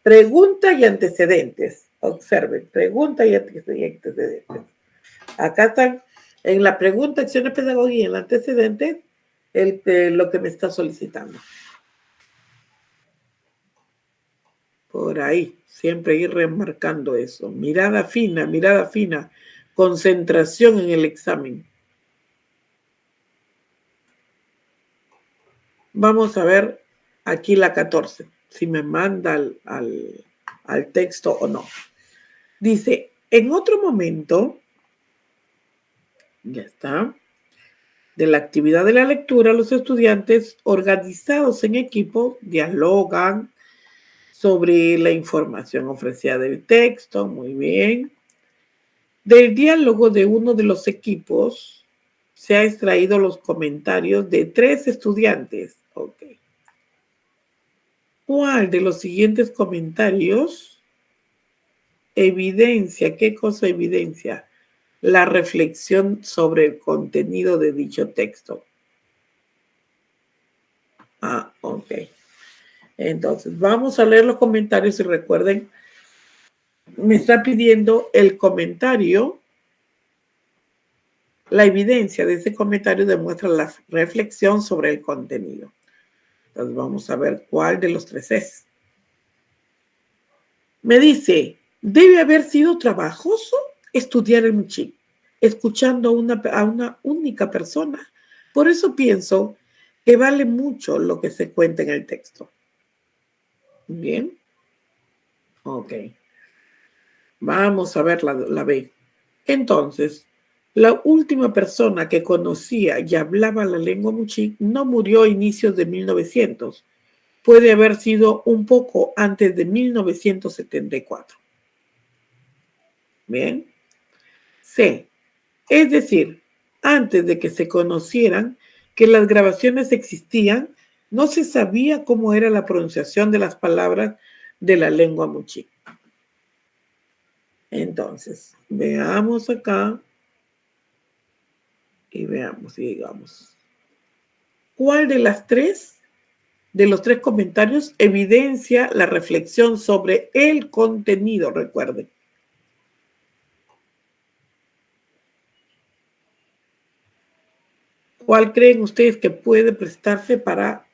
pregunta y antecedentes. Observen, pregunta y antecedentes. Acá están en la pregunta, acciones pedagógicas y en el antecedente, lo que me está solicitando. Por ahí, siempre ir remarcando eso. Mirada fina, concentración en el examen. Vamos a ver aquí la 14, si me manda al texto o no. Dice, en otro momento, ya está, de la actividad de la lectura, los estudiantes organizados en equipo dialogan sobre la información ofrecida del texto, muy bien. Del diálogo de uno de los equipos se ha extraído los comentarios de 3 estudiantes. Ok. ¿Cuál de los siguientes comentarios evidencia? ¿Qué cosa evidencia? La reflexión sobre el contenido de dicho texto. Ok. Entonces, vamos a leer los comentarios y recuerden, me está pidiendo el comentario. La evidencia de ese comentario demuestra la reflexión sobre el contenido. Entonces, vamos a ver cuál de los 3 es. Me dice, debe haber sido trabajoso estudiar en Chile, escuchando a una única persona. Por eso pienso que vale mucho lo que se cuenta en el texto. Bien. Ok. Vamos a ver la B. Entonces, la última persona que conocía y hablaba la lengua muchi no murió a inicios de 1900. Puede haber sido un poco antes de 1974. Bien. C. Es decir, antes de que se conocieran que las grabaciones existían, no se sabía cómo era la pronunciación de las palabras de la lengua muchi. Entonces, veamos acá y veamos y digamos. ¿Cuál de los 3 comentarios evidencia la reflexión sobre el contenido? Recuerden. ¿Cuál creen ustedes que puede prestarse para,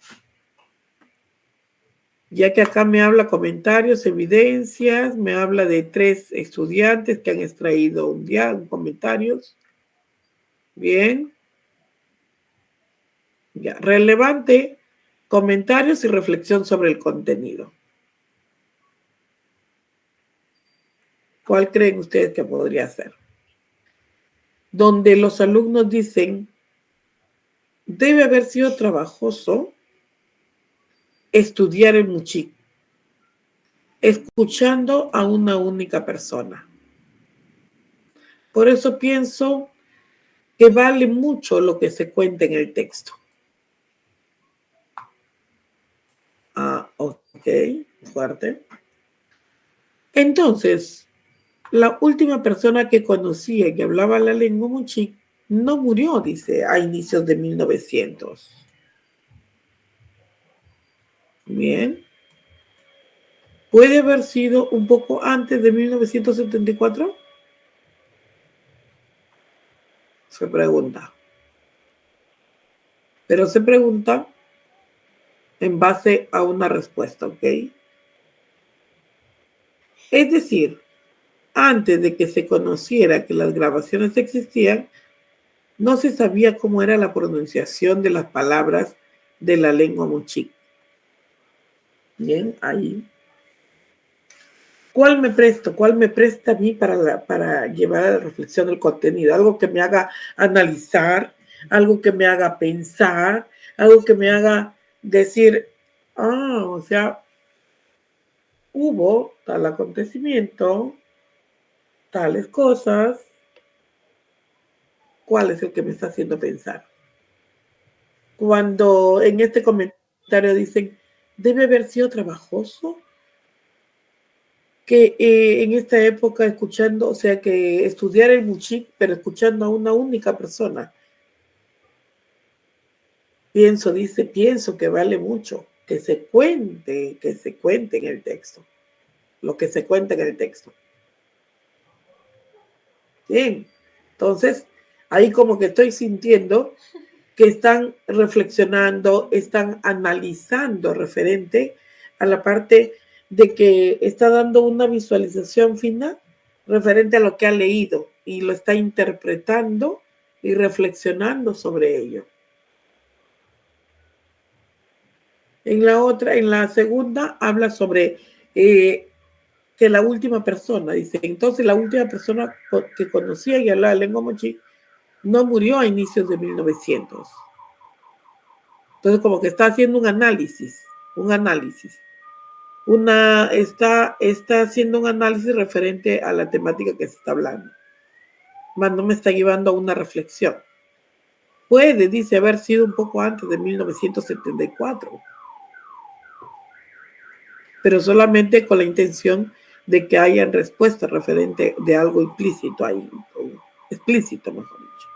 ya que acá me habla comentarios, evidencias, me habla de 3 estudiantes que han extraído un comentarios? Bien. Ya, relevante, comentarios y reflexión sobre el contenido. ¿Cuál creen ustedes que podría ser? Donde los alumnos dicen, debe haber sido trabajoso estudiar en Muchi. escuchando a una única persona. Por eso pienso que vale mucho lo que se cuenta en el texto. Ok, fuerte. Entonces, la última persona que conocía y que hablaba la lengua mochí no murió, dice, a inicios de 1900. Bien. ¿Puede haber sido un poco antes de 1974? Se pregunta. Pero se pregunta en base a una respuesta, ¿ok? Es decir, antes de que se conociera que las grabaciones existían, no se sabía cómo era la pronunciación de las palabras de la lengua mochí. Bien, ahí. ¿Cuál me presto? ¿Cuál me presta a mí para llevar a la reflexión del contenido? Algo que me haga analizar, algo que me haga pensar, algo que me haga decir, o sea, hubo tal acontecimiento, tales cosas. ¿Cuál es el que me está haciendo pensar? Cuando en este comentario dicen, debe haber sido trabajoso, que en esta época escuchando, o sea, que estudiar el muchik, pero escuchando a una única persona. Pienso que vale mucho que se cuente en el texto, lo que se cuenta en el texto. Bien, entonces, ahí como que estoy sintiendo que están reflexionando, están analizando referente a la parte de que está dando una visualización final referente a lo que ha leído y lo está interpretando y reflexionando sobre ello. En la segunda, habla sobre que la última persona, dice, entonces la última persona que conocía y hablaba lengua mochí no murió a inicios de 1900. Entonces, como que está haciendo un análisis. Está haciendo un análisis referente a la temática que se está hablando. Más no me está llevando a una reflexión. Puede, dice, haber sido un poco antes de 1974. Pero solamente con la intención de que hayan respuestas referente de algo implícito ahí, explícito, mejor dicho.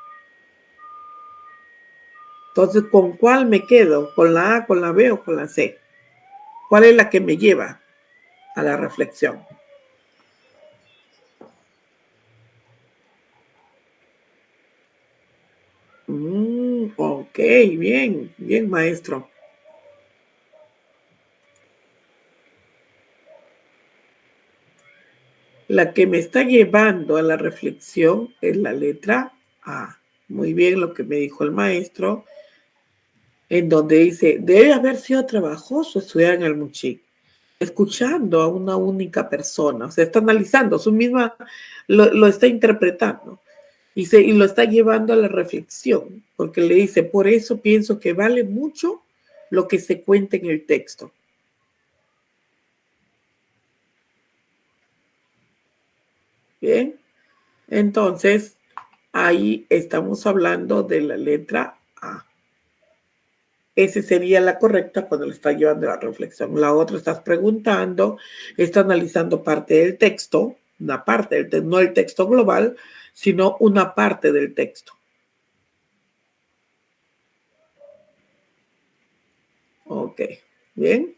Entonces, ¿con cuál me quedo? ¿Con la A, con la B o con la C? ¿Cuál es la que me lleva a la reflexión? Ok, bien, maestro. La que me está llevando a la reflexión es la letra A. Muy bien lo que me dijo el maestro, en donde dice, debe haber sido trabajoso estudiar en el muchik, escuchando a una única persona, o sea, está analizando, su misma lo está interpretando y lo está llevando a la reflexión, porque le dice, por eso pienso que vale mucho lo que se cuenta en el texto. Bien, entonces ahí estamos hablando de la letra A. Esa sería la correcta cuando le está llevando a la reflexión. La otra estás preguntando, está analizando parte del texto, una parte del texto, no el texto global, sino una parte del texto. Ok, bien.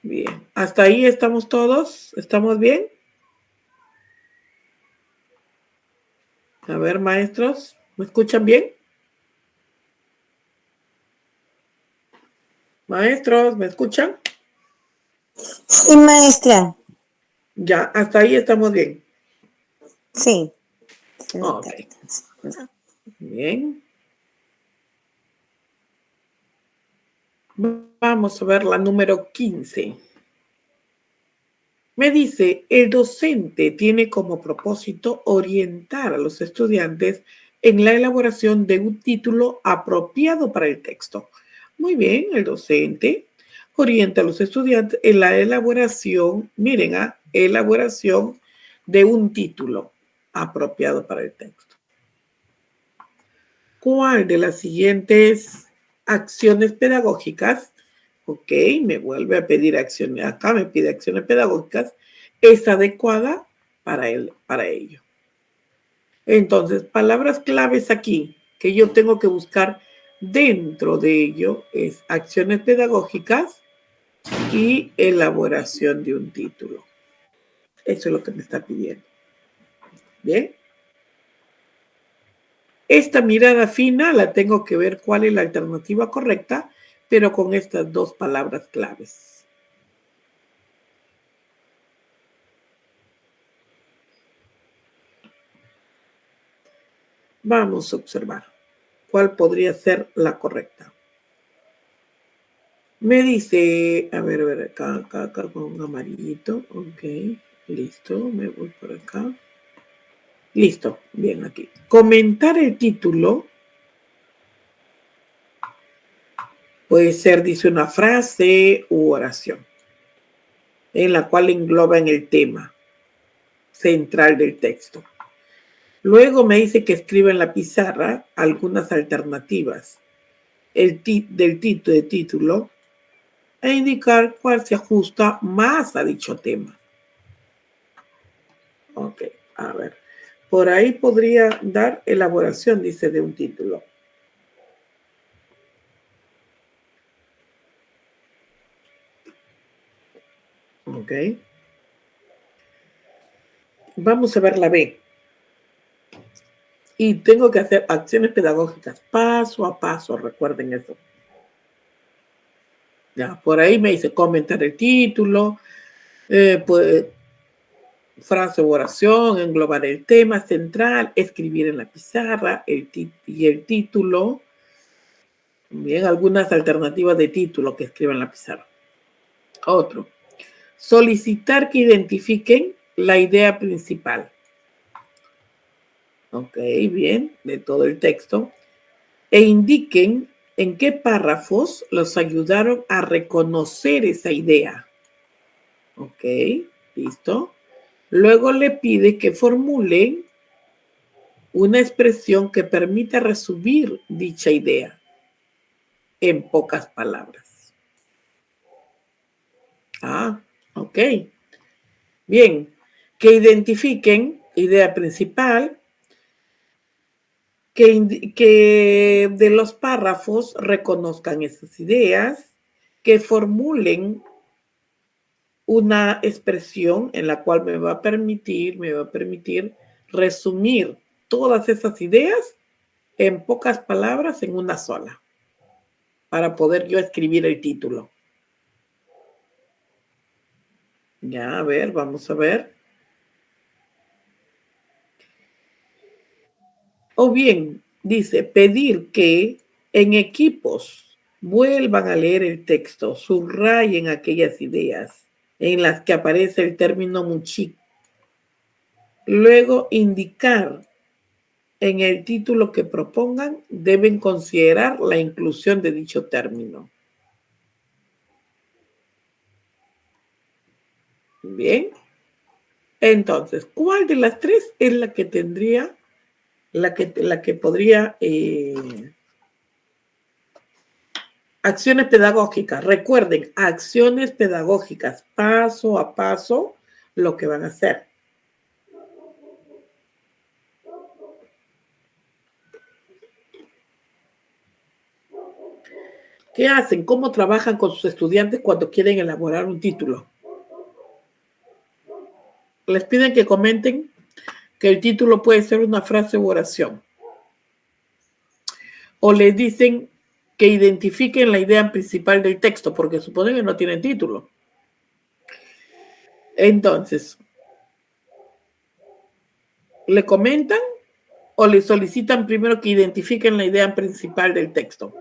Bien, hasta ahí estamos todos, ¿estamos bien? A ver, maestros, ¿me escuchan bien? Maestros, ¿me escuchan? Sí, maestra. Ya, hasta ahí estamos bien. Sí. Ok. Bien. Vamos a ver la número 15. Me dice, el docente tiene como propósito orientar a los estudiantes en la elaboración de un título apropiado para el texto. Muy bien, el docente orienta a los estudiantes en la elaboración, miren, elaboración de un título apropiado para el texto. ¿Cuál de las siguientes acciones pedagógicas? Ok, me vuelve a pedir acciones, acá me pide acciones pedagógicas, es adecuada para ello. Entonces, palabras claves aquí que yo tengo que buscar dentro de ello es acciones pedagógicas y elaboración de un título. Eso es lo que me está pidiendo. Bien. Esta mirada fina la tengo que ver cuál es la alternativa correcta, pero con estas dos palabras claves. Vamos a observar cuál podría ser la correcta. Me dice, a ver, acá con un amarillito. Ok, listo, me voy por acá. Listo, bien aquí. Comentar el título puede ser, dice, una frase u oración en la cual engloban el tema central del texto. Luego me dice que escriba en la pizarra algunas alternativas del título e indicar cuál se ajusta más a dicho tema. Ok, a ver. Por ahí podría dar elaboración, dice, de un título. Ok. Vamos a ver la B. Y tengo que hacer acciones pedagógicas paso a paso, recuerden eso. Ya, por ahí me dice comentar el título, pues, frase o oración, englobar el tema central, escribir en la pizarra y el título. Bien, algunas alternativas de título que escriban en la pizarra. Otro. Solicitar que identifiquen la idea principal. Ok, bien, de todo el texto. E indiquen en qué párrafos los ayudaron a reconocer esa idea. Ok, listo. Luego le pide que formulen una expresión que permita resumir dicha idea en pocas palabras. Ah, ok. Bien, que identifiquen idea principal, que de los párrafos reconozcan esas ideas, que formulen una expresión en la cual me va a permitir resumir todas esas ideas en pocas palabras en una sola, para poder yo escribir el título. Ya, a ver, vamos a ver. O bien, dice, pedir que en equipos vuelvan a leer el texto, subrayen aquellas ideas en las que aparece el término muchi. Luego, indicar en el título que propongan, deben considerar la inclusión de dicho término. Bien. Entonces, ¿cuál de las tres es la que tendría, la que podría... acciones pedagógicas? Recuerden, acciones pedagógicas, paso a paso, lo que van a hacer. ¿Qué hacen? ¿Cómo trabajan con sus estudiantes cuando quieren elaborar un título? Les piden que comenten que el título puede ser una frase u oración. O les dicen que identifiquen la idea principal del texto, porque suponen que no tienen título. Entonces, ¿le comentan o le solicitan primero que identifiquen la idea principal del texto?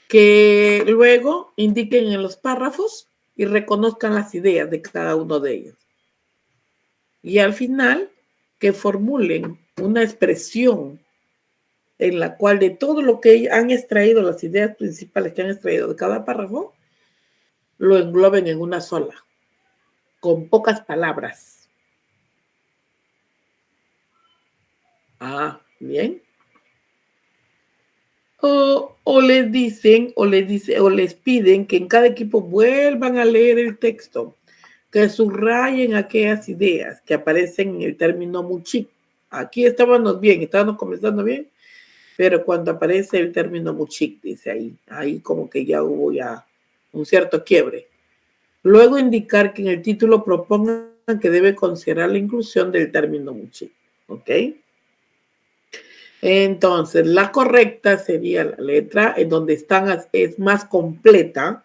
Que luego indiquen en los párrafos y reconozcan las ideas de cada uno de ellos. Y al final, que formulen una expresión en la cual de todo lo que han extraído, las ideas principales que han extraído de cada párrafo, lo engloben en una sola, con pocas palabras. Bien. O les piden que en cada equipo vuelvan a leer el texto, que subrayen aquellas ideas que aparecen en el término muchik. Aquí estábamos comenzando bien, pero cuando aparece el término muchik, dice ahí como que ya hubo un cierto quiebre. Luego indicar que en el título propongan que debe considerar la inclusión del término muchik, ¿ok? Entonces, la correcta sería la letra en donde es más completa,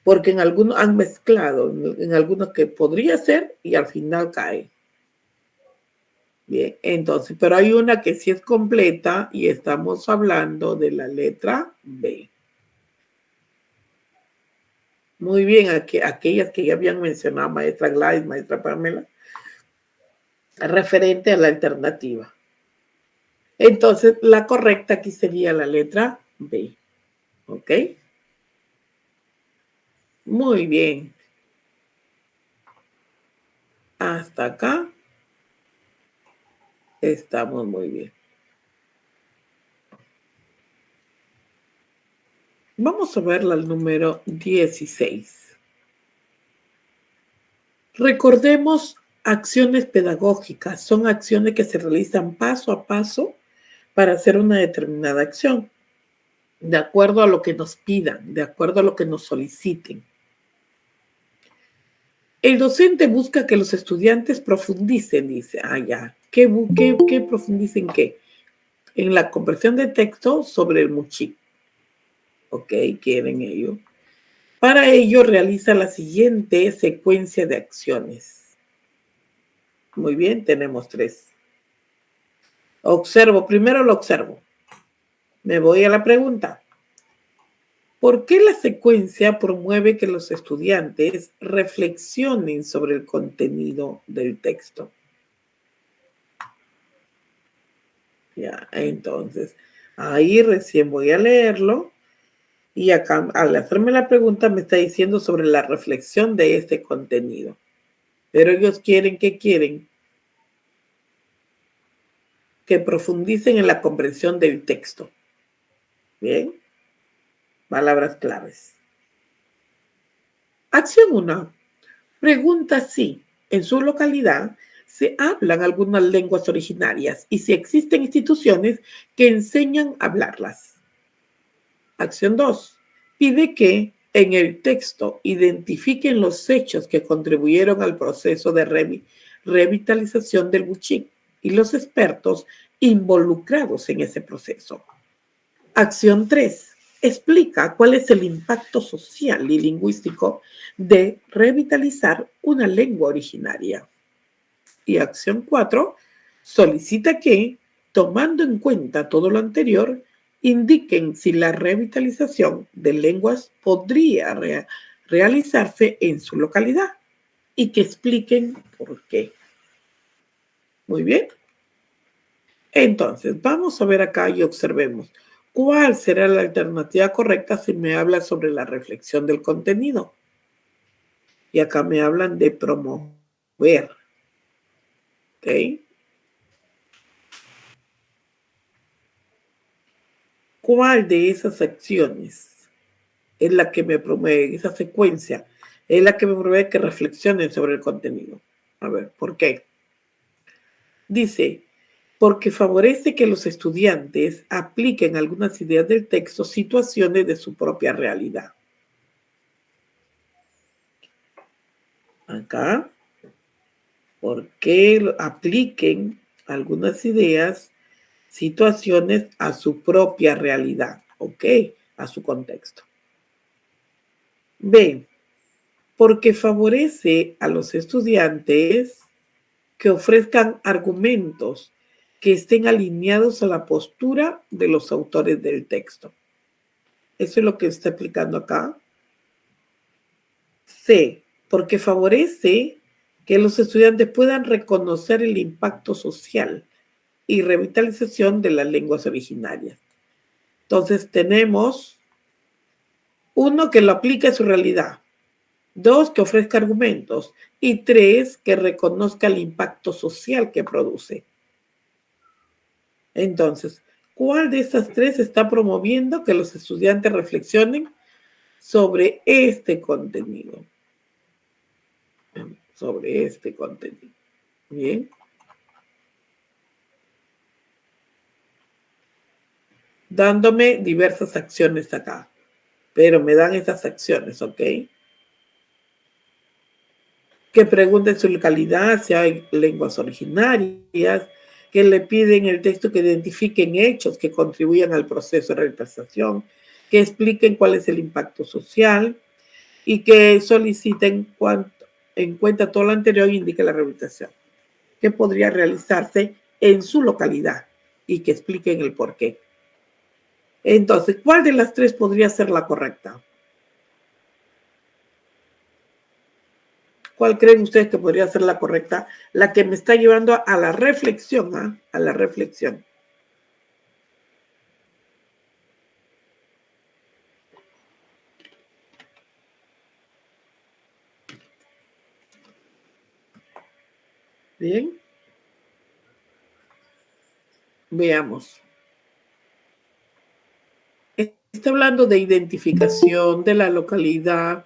porque en algunos han mezclado, en algunos que podría ser y al final cae. Bien, entonces, pero hay una que sí es completa y estamos hablando de la letra B. Muy bien, aquellas que ya habían mencionado, maestra Gladys, maestra Pamela, referente a la alternativa. Entonces, la correcta aquí sería la letra B. ¿Ok? Muy bien. Hasta acá estamos muy bien. Vamos a ver el número 16. Recordemos acciones pedagógicas. Son acciones que se realizan paso a paso para hacer una determinada acción, de acuerdo a lo que nos pidan, de acuerdo a lo que nos soliciten. El docente busca que los estudiantes profundicen, dice, ¿qué profundicen qué? En la comprensión de texto sobre el muchik. ¿Ok? Quieren ello. Para ello realiza la siguiente secuencia de acciones. Muy bien, tenemos 3. Primero lo observo. Me voy a la pregunta. ¿Por qué la secuencia promueve que los estudiantes reflexionen sobre el contenido del texto? Ya, entonces, ahí recién voy a leerlo y acá, al hacerme la pregunta, me está diciendo sobre la reflexión de este contenido. Pero ellos quieren, ¿qué quieren? Que profundicen en la comprensión del texto. Bien. Palabras claves. Acción 1. Pregunta si en su localidad se hablan algunas lenguas originarias y si existen instituciones que enseñan a hablarlas. Acción 2. Pide que en el texto identifiquen los hechos que contribuyeron al proceso de revitalización del muchik y los expertos involucrados en ese proceso. Acción 3. Explica cuál es el impacto social y lingüístico de revitalizar una lengua originaria. Y acción 4. Solicita que, tomando en cuenta todo lo anterior, indiquen si la revitalización de lenguas podría realizarse en su localidad y que expliquen por qué. Muy bien. Entonces, vamos a ver acá y observemos. ¿Cuál será la alternativa correcta si me habla sobre la reflexión del contenido? Y acá me hablan de promover. ¿Ok? ¿Cuál de esas acciones es la que me promueve, esa secuencia, es la que me promueve que reflexionen sobre el contenido? A ver, ¿por qué? Dice, porque favorece que los estudiantes apliquen algunas ideas del texto, situaciones de su propia realidad. Acá, porque apliquen algunas ideas, situaciones a su propia realidad, ¿ok? A su contexto. B, porque favorece a los estudiantes que ofrezcan argumentos que estén alineados a la postura de los autores del texto. Eso es lo que está explicando acá. C, porque favorece que los estudiantes puedan reconocer el impacto social y revitalización de las lenguas originarias. Entonces tenemos 1, que lo aplique a su realidad. 2, que ofrezca argumentos. Y 3, que reconozca el impacto social que produce. Entonces, ¿cuál de estas 3 está promoviendo que los estudiantes reflexionen sobre este contenido? Sobre este contenido. Bien. Dándome diversas acciones acá. Pero me dan esas acciones, ¿ok? Que pregunten su localidad, si hay lenguas originarias, que le piden el texto que identifiquen hechos que contribuyan al proceso de revitalización, que expliquen cuál es el impacto social y que soliciten en cuenta todo lo anterior indique la rehabilitación, que podría realizarse en su localidad y que expliquen el por qué. Entonces, ¿cuál de las 3 podría ser la correcta? ¿Cuál creen ustedes que podría ser la correcta? La que me está llevando a la reflexión, ¿ah? A la reflexión. Bien. Veamos. Está hablando de identificación de la localidad,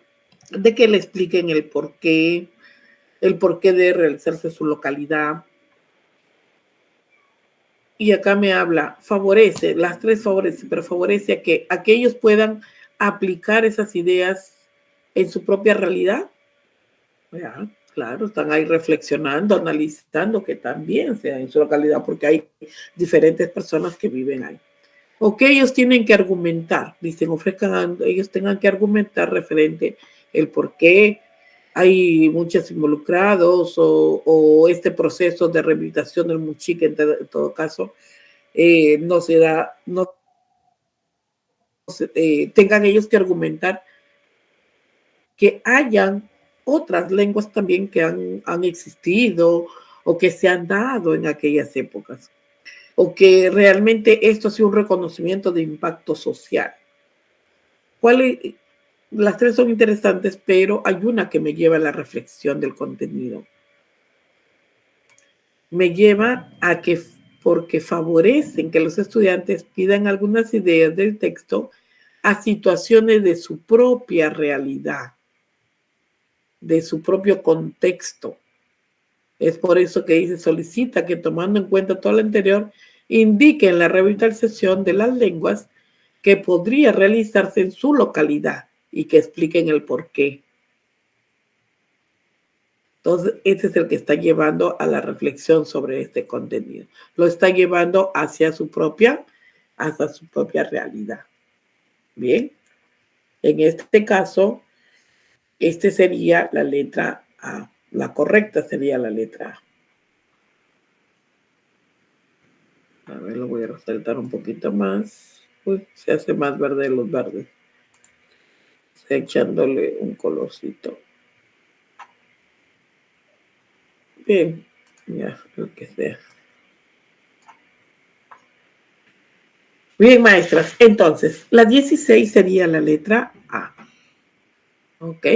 de que le expliquen el porqué de realizarse su localidad. Y acá me habla, favorece, las 3 favorece, pero favorece a que ellos puedan aplicar esas ideas en su propia realidad. Ya, claro, están ahí reflexionando, analizando que también sea en su localidad, porque hay diferentes personas que viven ahí. O que ellos tienen que argumentar, dicen, ellos tengan que argumentar referente el por qué hay muchos involucrados o este proceso de rehabilitación del Muchique en todo caso no se da, tengan ellos que argumentar que hayan otras lenguas también que han existido o que se han dado en aquellas épocas, o que realmente esto ha sido un reconocimiento de impacto social. Las 3 son interesantes, pero hay una que me lleva a la reflexión del contenido. Me lleva a que, porque favorecen que los estudiantes pidan algunas ideas del texto a situaciones de su propia realidad, de su propio contexto. Es por eso que dice, solicita que tomando en cuenta todo lo anterior, indiquen la revitalización de las lenguas que podría realizarse en su localidad y que expliquen el por qué. Entonces, este es el que está llevando a la reflexión sobre este contenido. Lo está llevando hacia su propia realidad. Bien, en este caso, este sería la letra A. La correcta sería la letra A. A ver, lo voy a resaltar un poquito más. Uy, se hace más verde los verdes. Estoy echándole un colorcito. Bien, ya, lo que sea. Bien, maestras. Entonces, la 16 sería la letra A. ¿Ok?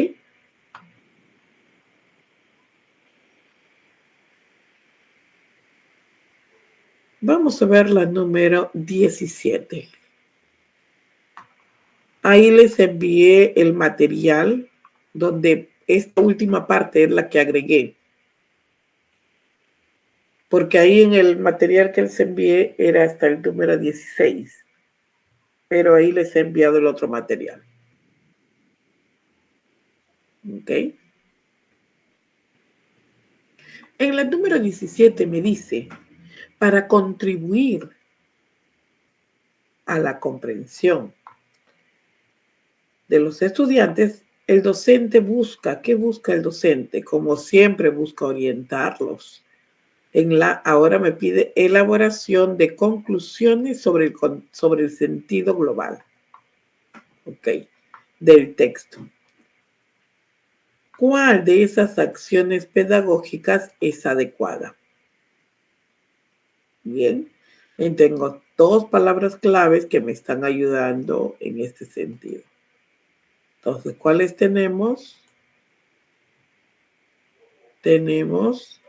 Vamos a ver la número 17. Ahí les envié el material donde esta última parte es la que agregué. Porque ahí en el material que les envié era hasta el número 16. Pero ahí les he enviado el otro material. ¿Ok? En la número 17 me dice, para contribuir a la comprensión de los estudiantes, el docente busca, ¿qué busca el docente? Como siempre busca orientarlos. Ahora me pide elaboración de conclusiones sobre el sentido global, ¿ok? Del texto. ¿Cuál de esas acciones pedagógicas es adecuada? Bien. Y tengo dos palabras claves que me están ayudando en este sentido. Entonces, ¿cuáles tenemos? Tenemos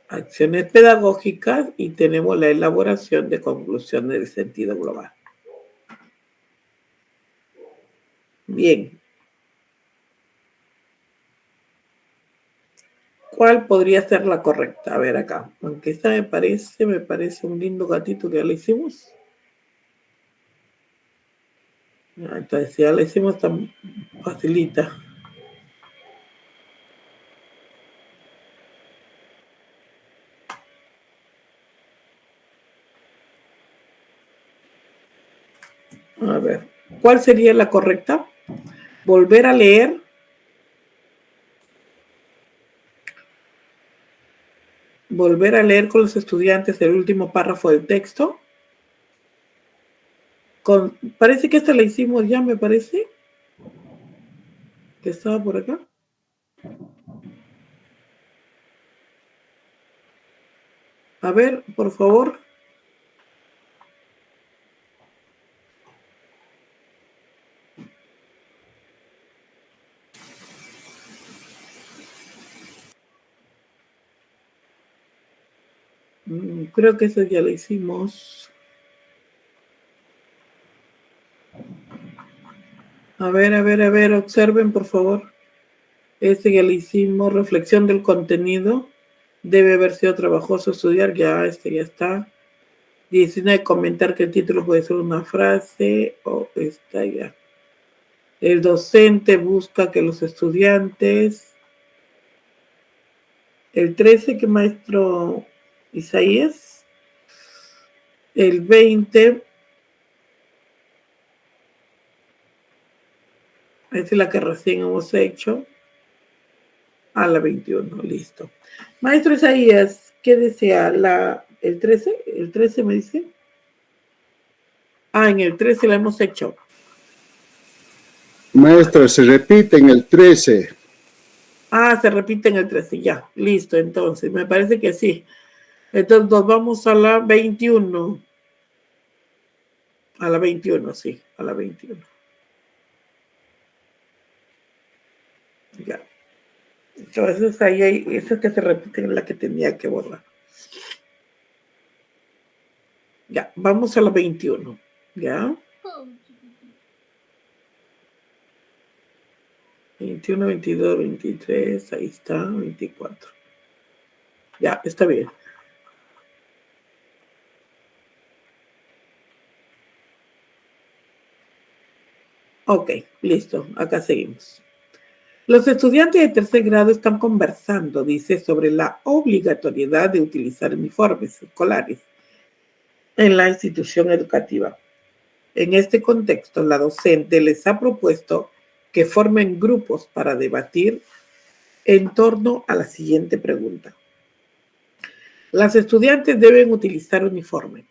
acciones pedagógicas y tenemos la elaboración de conclusiones de sentido global. Bien. ¿Cuál podría ser la correcta? A ver acá. Aunque esta me parece un lindo gatito que ya lo hicimos. Entonces, si ya la hicimos tan facilita. A ver, ¿cuál sería la correcta? Volver a leer. Volver a leer con los estudiantes el último párrafo del texto. Parece que esta la hicimos ya, me parece. Que estaba por acá. A ver, por favor. Creo que esa ya la hicimos. A ver, observen, por favor. Este ya lo hicimos. Reflexión del contenido. Debe haber sido trabajoso estudiar. Ya, este ya está. 19, comentar que el título puede ser una frase. Esta ya. El docente busca que los estudiantes. El 13, que maestro Isaías. El 20. Esta es la que recién hemos hecho. A la 21, listo. Maestro Isaías, ¿qué desea? ¿El 13? ¿El 13 me dice? En el 13 la hemos hecho. Maestra, se repite en el 13. Se repite en el 13, ya. Listo, entonces, me parece que sí. Entonces nos vamos a la 21. A la 21, sí, a la 21. Ya. Entonces ahí hay, esas que se repiten en la que tenía que borrar. Ya, vamos a la 21. ¿Ya? 21, 22, 23, ahí está, 24. Ya, está bien. Ok, listo, acá seguimos. Los estudiantes de tercer grado están conversando, dice, sobre la obligatoriedad de utilizar uniformes escolares en la institución educativa. En este contexto, la docente les ha propuesto que formen grupos para debatir en torno a la siguiente pregunta. Las estudiantes deben utilizar uniforme.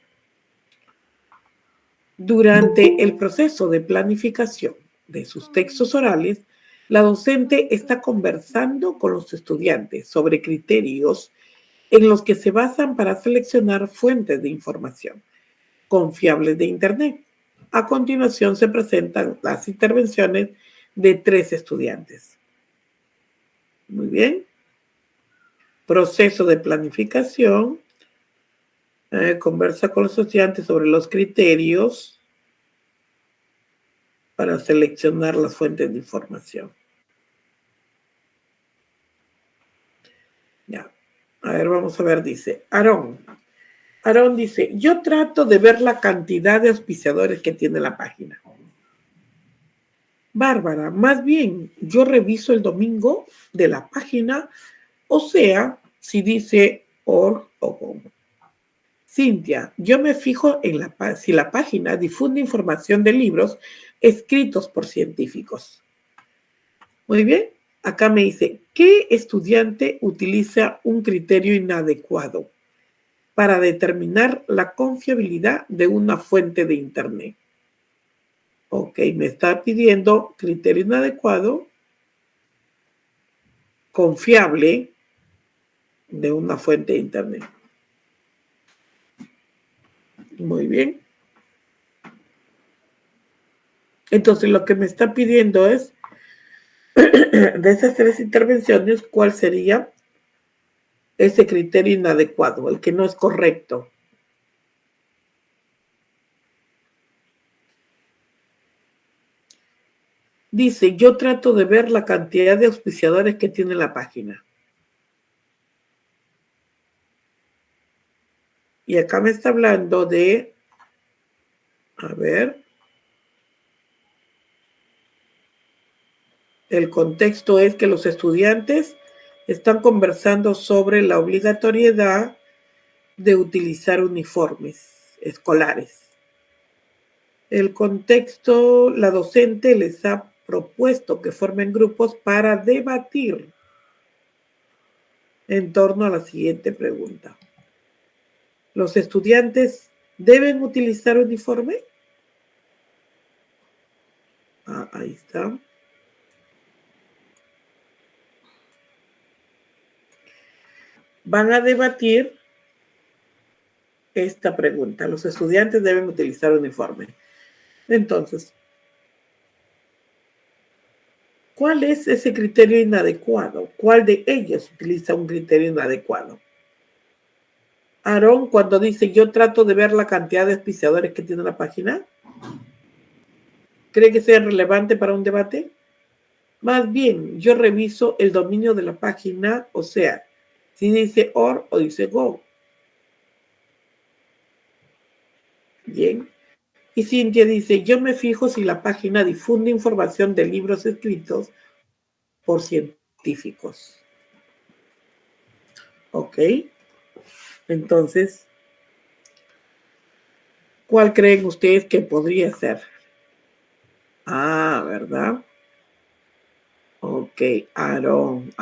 Durante el proceso de planificación de sus textos orales, la docente está conversando con los estudiantes sobre criterios en los que se basan para seleccionar fuentes de información confiables de Internet. A continuación se presentan las intervenciones de 3 estudiantes. Muy bien. Proceso de planificación. Conversa con los estudiantes sobre los criterios para seleccionar las fuentes de información. Ya. A ver, vamos a ver, dice Aarón. Aarón dice, yo trato de ver la cantidad de auspiciadores que tiene la página. Bárbara, más bien, yo reviso el domingo de la página, o sea, si dice org o com. Cintia, yo me fijo en si la página difunde información de libros escritos por científicos. Muy bien, acá me dice, ¿qué estudiante utiliza un criterio inadecuado para determinar la confiabilidad de una fuente de Internet? Ok, me está pidiendo criterio inadecuado, confiable de una fuente de Internet. Muy bien. Entonces, lo que me está pidiendo es, de esas 3 intervenciones, ¿cuál sería ese criterio inadecuado, el que no es correcto? Dice, yo trato de ver la cantidad de auspiciadores que tiene la página. Y acá me está hablando de, a ver, el contexto es que los estudiantes están conversando sobre la obligatoriedad de utilizar uniformes escolares. El contexto, la docente les ha propuesto que formen grupos para debatir en torno a la siguiente pregunta. ¿Los estudiantes deben utilizar uniforme? Ahí está. Van a debatir esta pregunta. ¿Los estudiantes deben utilizar uniforme? Entonces, ¿cuál es ese criterio inadecuado? ¿Cuál de ellos utiliza un criterio inadecuado? Aarón, cuando dice yo trato de ver la cantidad de auspiciadores que tiene la página, ¿cree que sea relevante para un debate? Más bien, yo reviso el dominio de la página, o sea, si dice OR o dice GO. Bien. Y Cintia dice, yo me fijo si la página difunde información de libros escritos por científicos. Ok. Entonces, ¿cuál creen ustedes que podría ser? ¿Verdad? Ok, Aarón,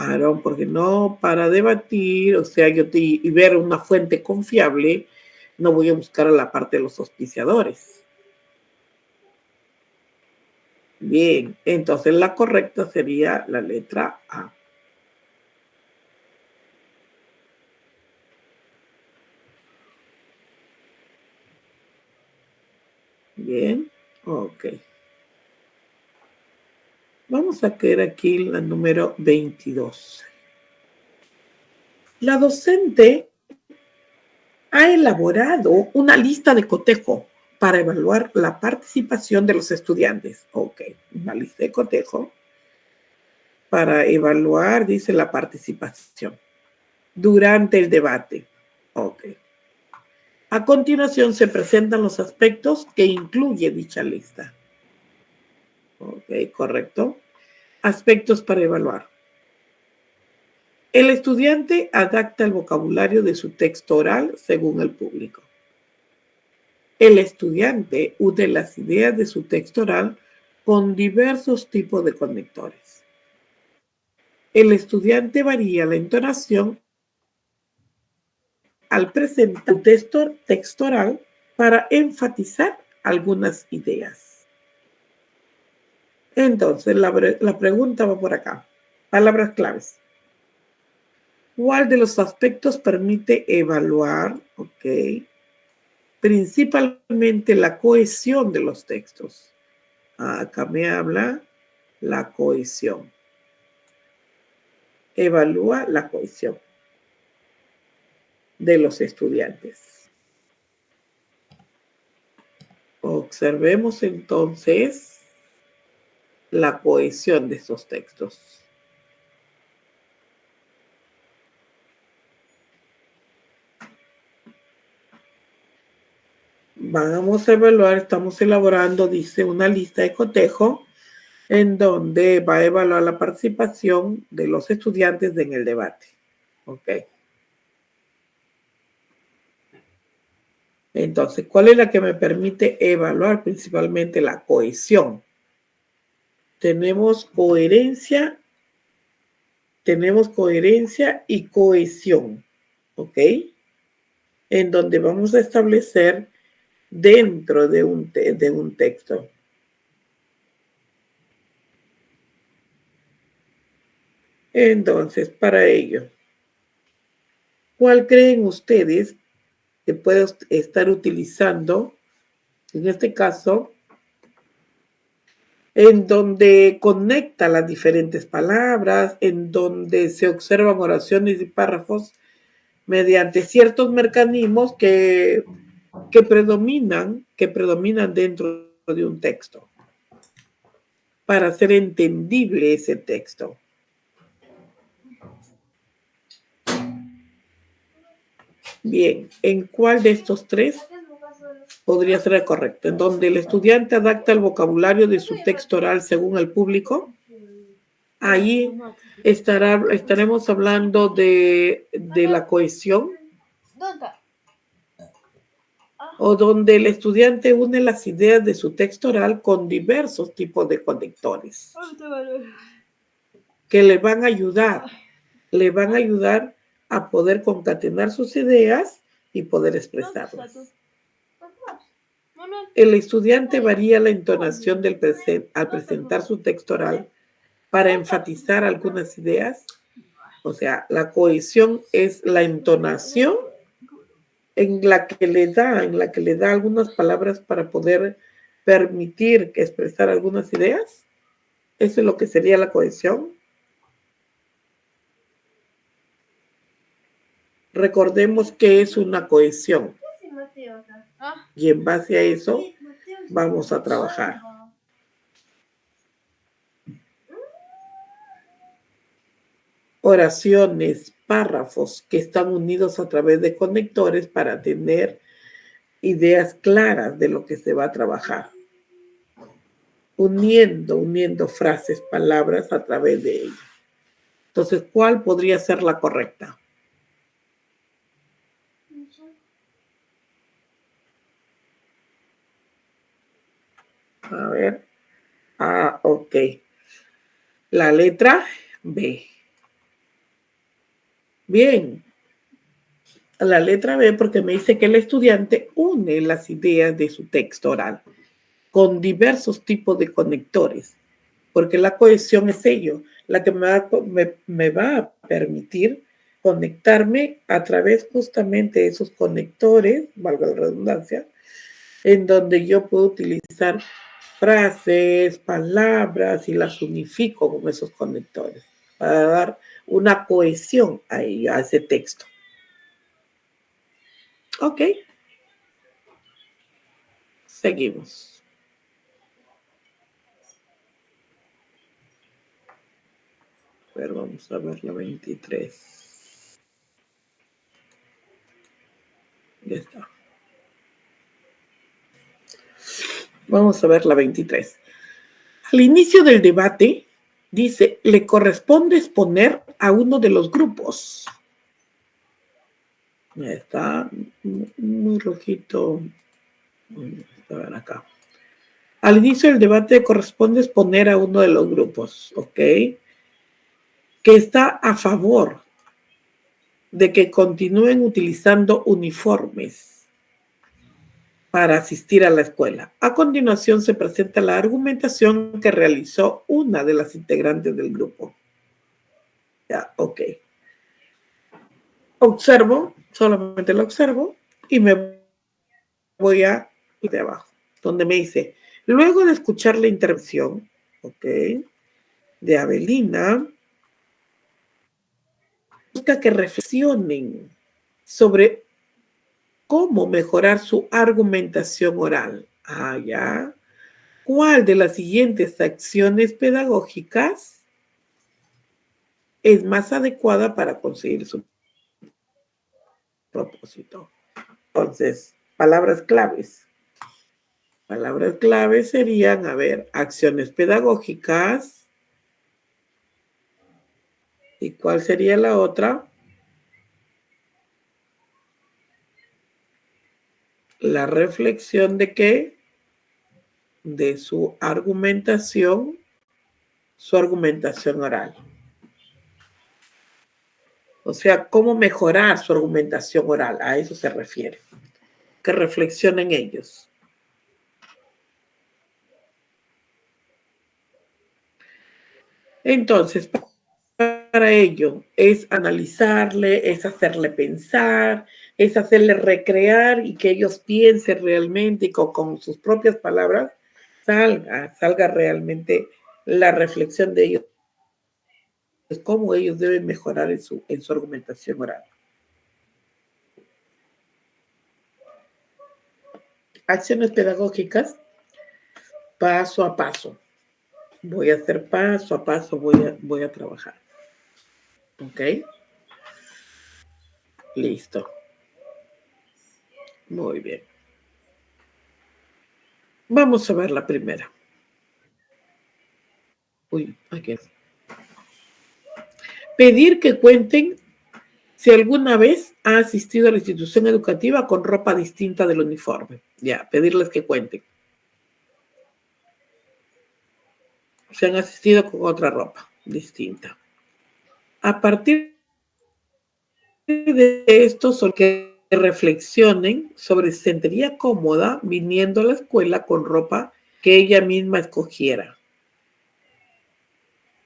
porque no para debatir, o sea, y ver una fuente confiable, no voy a buscar a la parte de los auspiciadores. Bien, entonces la correcta sería la letra A. Bien, ok. Vamos a ver aquí la número 22. La docente ha elaborado una lista de cotejo para evaluar la participación de los estudiantes. Ok, una lista de cotejo para evaluar, dice, la participación durante el debate. Ok. A continuación se presentan los aspectos que incluye dicha lista. Ok, correcto. Aspectos para evaluar. El estudiante adapta el vocabulario de su texto oral según el público. El estudiante une las ideas de su texto oral con diversos tipos de conectores. El estudiante varía la entonación al presentar un texto oral para enfatizar algunas ideas. Entonces, la pregunta va por acá. Palabras claves. ¿Cuál de los aspectos permite evaluar, principalmente la cohesión de los textos? Acá me habla la cohesión. Evalúa la cohesión de los estudiantes. Observemos entonces la cohesión de estos textos. Vamos a evaluar, estamos elaborando, dice, una lista de cotejo en donde va a evaluar la participación de los estudiantes en el debate. Ok. Entonces, ¿cuál es la que me permite evaluar principalmente la cohesión? Tenemos coherencia y cohesión, ¿ok? En donde vamos a establecer dentro de un texto. Entonces, para ello, ¿cuál creen ustedes que puede estar utilizando, en este caso, en donde conecta las diferentes palabras, en donde se observan oraciones y párrafos mediante ciertos mecanismos que predominan dentro de un texto, para hacer entendible ese texto. Bien, ¿en cuál de estos tres podría ser el correcto? ¿En donde el estudiante adapta el vocabulario de su texto oral según el público? Ahí estaremos hablando de la cohesión. O donde el estudiante une las ideas de su texto oral con diversos tipos de conectores que le van a ayudar a poder concatenar sus ideas y poder expresarlas. El estudiante varía la entonación al presentar su texto oral para enfatizar algunas ideas. O sea, la cohesión es la entonación en la que le da algunas palabras para poder permitir que expresar algunas ideas. Eso es lo que sería la cohesión. Recordemos que es una cohesión. Y en base a eso vamos a trabajar. Oraciones, párrafos que están unidos a través de conectores para tener ideas claras de lo que se va a trabajar. Uniendo frases, palabras a través de ellas. Entonces, ¿cuál podría ser la correcta? A ver. Ok. La letra B. Bien. La letra B porque me dice que el estudiante une las ideas de su texto oral con diversos tipos de conectores, porque la cohesión es ello, la que me va a permitir conectarme a través justamente de esos conectores, valga la redundancia, en donde yo puedo utilizar frases, palabras y las unifico con esos conectores para dar una cohesión a ese texto. Ok. Seguimos. Pero vamos a ver la 23. Ya está. Vamos a ver la 23. Al inicio del debate, dice, le corresponde exponer a uno de los grupos. Ya está muy rojito. A ver acá. Al inicio del debate corresponde exponer a uno de los grupos, ¿ok? Que está a favor de que continúen utilizando uniformes para asistir a la escuela. A continuación se presenta la argumentación que realizó una de las integrantes del grupo. Ya, ok. Observo, solamente lo observo y me voy a ir de abajo, donde me dice, luego de escuchar la intervención, ok, de Avelina, busca que reflexionen sobre cómo mejorar su argumentación oral. Ya. ¿Cuál de las siguientes acciones pedagógicas es más adecuada para conseguir su propósito? Entonces, palabras claves. Palabras claves serían, acciones pedagógicas. ¿Y cuál sería la otra? La reflexión de qué? De su argumentación oral. O sea, cómo mejorar su argumentación oral, a eso se refiere. Que reflexionen ellos. Entonces, para para ello es analizarle, es hacerle pensar, es hacerle recrear y que ellos piensen realmente y con sus propias palabras salga realmente la reflexión de ellos, es cómo ellos deben mejorar en su argumentación oral. Acciones pedagógicas, paso a paso. Voy a hacer paso a paso, voy a trabajar. ¿Ok? Listo. Muy bien. Vamos a ver la primera. Uy, aquí es. Pedir que cuenten si alguna vez ha asistido a la institución educativa con ropa distinta del uniforme. Ya, pedirles que cuenten. Si han asistido con otra ropa distinta. A partir de esto, son que reflexionen sobre si se sentiría cómoda viniendo a la escuela con ropa que ella misma escogiera.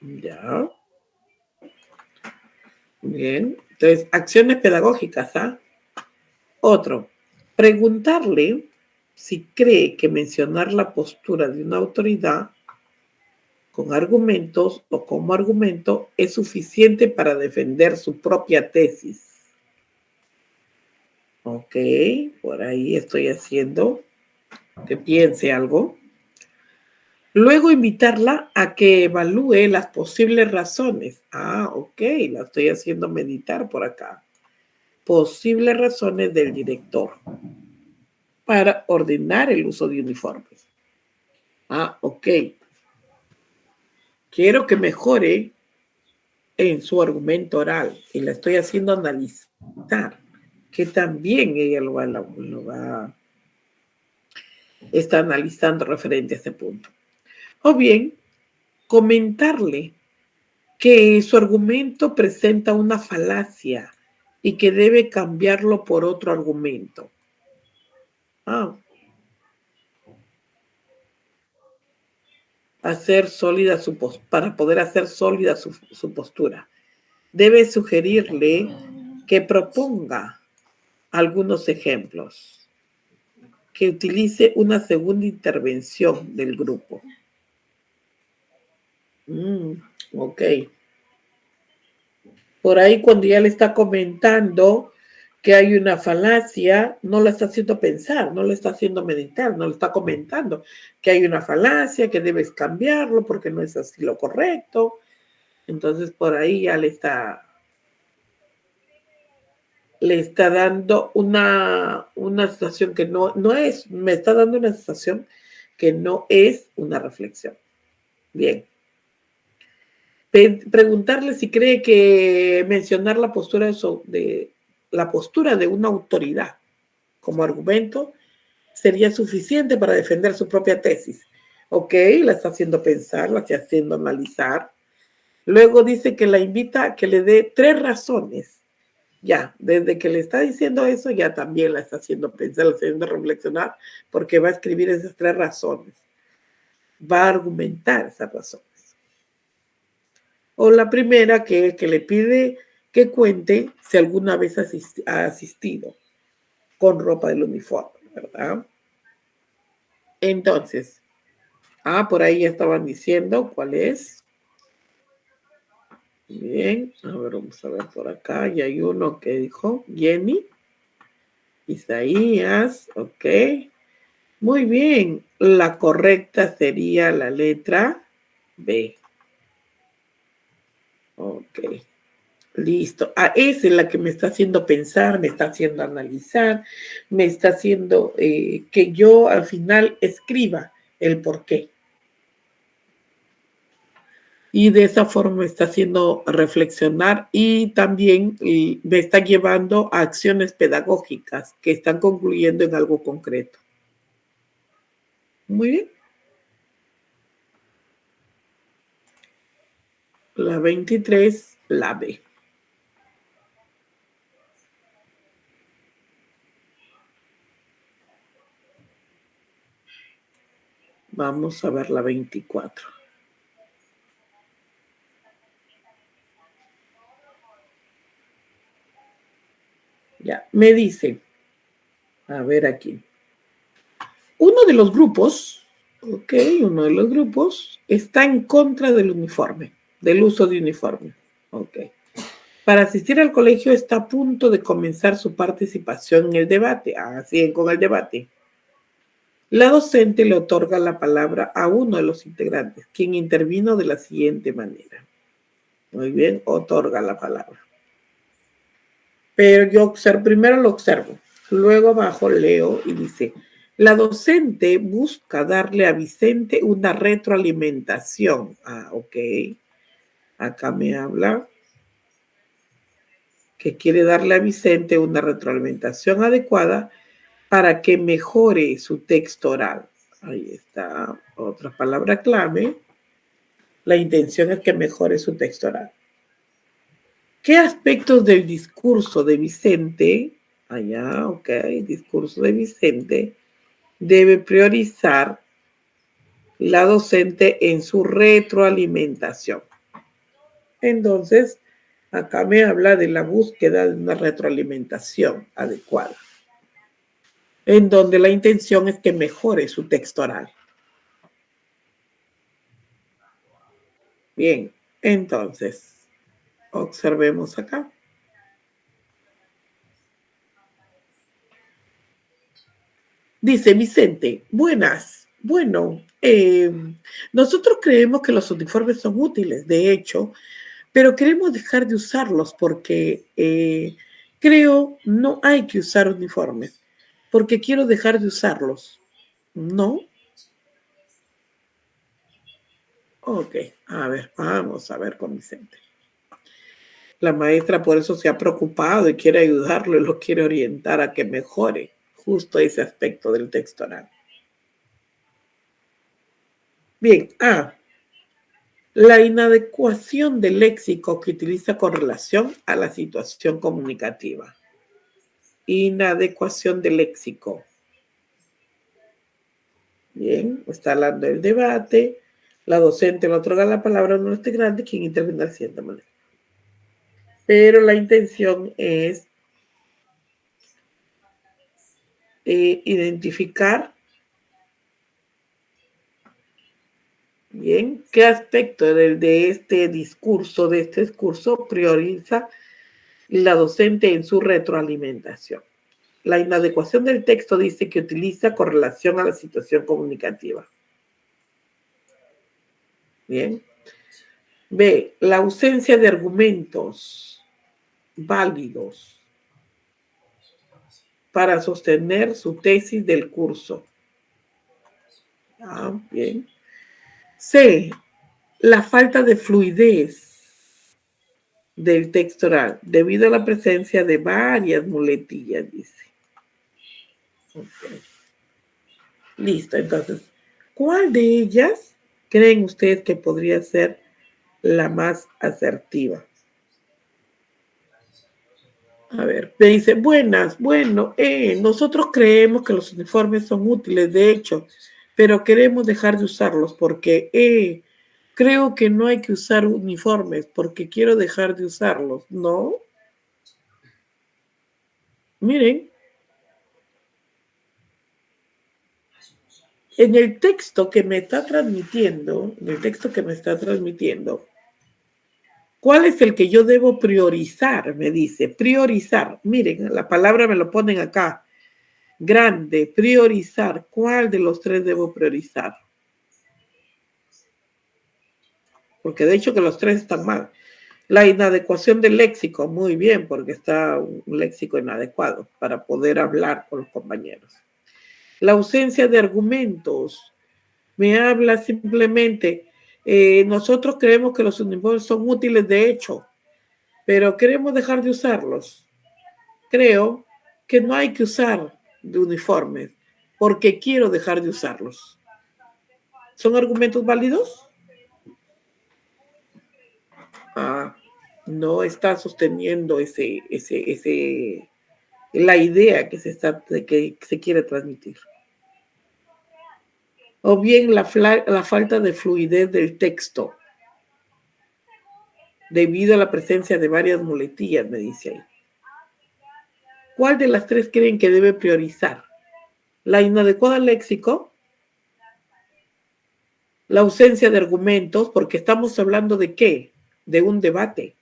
Ya. Bien. Entonces, acciones pedagógicas, ¿ah? Otro, preguntarle si cree que mencionar la postura de una autoridad con argumentos o como argumento es suficiente para defender su propia tesis. Ok, por ahí estoy haciendo que piense algo. Luego invitarla a que evalúe las posibles razones. Ah, ok, la estoy haciendo meditar por acá. Posibles razones del director para ordenar el uso de uniformes. Ah, ok. Quiero que mejore en su argumento oral y la estoy haciendo analizar, que también ella está analizando referente a ese punto. O bien, comentarle que su argumento presenta una falacia y que debe cambiarlo por otro argumento. Para poder hacer sólida su postura. Debe sugerirle que proponga algunos ejemplos, que utilice una segunda intervención del grupo. Ok. Por ahí cuando ya le está comentando que hay una falacia, no la está haciendo pensar, no le está haciendo meditar, no le está comentando que hay una falacia, que debes cambiarlo porque no es así lo correcto. Entonces por ahí ya le está dando una sensación que no es, me está dando una sensación que no es una reflexión. Bien. Preguntarle si cree que mencionar la postura de una autoridad como argumento sería suficiente para defender su propia tesis. Ok, la está haciendo pensar, la está haciendo analizar. Luego dice que la invita a que le dé 3 razones. Ya, desde que le está diciendo eso, ya también la está haciendo pensar, la está haciendo reflexionar, porque va a escribir esas 3 razones. Va a argumentar esas razones. O la primera, que le pide que cuente si alguna vez ha asistido con ropa del uniforme, ¿verdad? Entonces, por ahí estaban diciendo cuál es. Bien, a ver, vamos a ver por acá. Y hay uno que dijo Jenny, Isaías, ok. Muy bien, la correcta sería la letra B. Ok. Listo. Esa es la que me está haciendo pensar, me está haciendo analizar, me está haciendo que yo al final escriba el por qué. Y de esa forma me está haciendo reflexionar y también me está llevando a acciones pedagógicas que están concluyendo en algo concreto. Muy bien. La 23, la B. Vamos a ver la 24. Ya, me dice, a ver aquí. Uno de los grupos, uno de los grupos está en contra del uniforme, del uso de uniforme. Para asistir al colegio está a punto de comenzar su participación en el debate. Siguen con el debate. La docente le otorga la palabra a uno de los integrantes, quien intervino de la siguiente manera. Muy bien, otorga la palabra. Pero yo primero lo observo, luego abajo leo y dice, la docente busca darle a Vicente una retroalimentación. Acá me habla que quiere darle a Vicente una retroalimentación adecuada para que mejore su texto oral. Ahí está otra palabra clave. La intención es que mejore su texto oral. ¿Qué aspectos del discurso de Vicente, discurso de Vicente, debe priorizar la docente en su retroalimentación? Entonces, acá me habla de la búsqueda de una retroalimentación adecuada, en donde la intención es que mejore su texto oral. Bien, entonces, observemos acá. Dice Vicente, buenas. Bueno, nosotros creemos que los uniformes son útiles, de hecho, pero queremos dejar de usarlos porque creo no hay que usar uniformes, porque quiero dejar de usarlos. ¿No? Ok, a ver, vamos a ver con Vicente. La maestra por eso se ha preocupado y quiere ayudarlo y lo quiere orientar a que mejore justo ese aspecto del texto oral. Bien, la inadecuación del léxico que utiliza con relación a la situación comunicativa. Inadecuación del léxico. Bien, está hablando del debate. La docente le otorga la palabra a un integrante quien interviene de cierta manera. Pero la intención es identificar bien qué aspecto de este discurso prioriza la docente en su retroalimentación. La inadecuación del texto dice que utiliza con relación a la situación comunicativa. Bien. B, la ausencia de argumentos válidos para sostener su tesis del curso. Bien. C, la falta de fluidez del texto oral debido a la presencia de varias muletillas, dice. Listo, entonces, ¿cuál de ellas creen ustedes que podría ser la más asertiva? A ver, me dice, buenas, bueno, nosotros creemos que los uniformes son útiles, de hecho, pero queremos dejar de usarlos porque creo que no hay que usar uniformes porque quiero dejar de usarlos, ¿no? Miren, en el texto que me está transmitiendo, ¿cuál es el que yo debo priorizar? Me dice, priorizar. Miren, la palabra me lo ponen acá. Grande, priorizar. ¿Cuál de los tres debo priorizar? Porque de hecho que los tres están mal. La inadecuación del léxico, muy bien, porque está un léxico inadecuado para poder hablar con los compañeros. La ausencia de argumentos. Me habla simplemente, nosotros creemos que los uniformes son útiles de hecho, pero queremos dejar de usarlos. Creo que no hay que usar de uniformes porque quiero dejar de usarlos. ¿Son argumentos válidos? No está sosteniendo la idea que se quiere transmitir. O bien la falta de fluidez del texto debido a la presencia de varias muletillas, me dice ahí. ¿Cuál de las tres creen que debe priorizar? ¿La inadecuada léxico? ¿La ausencia de argumentos? Porque estamos hablando de ¿qué? De un debate.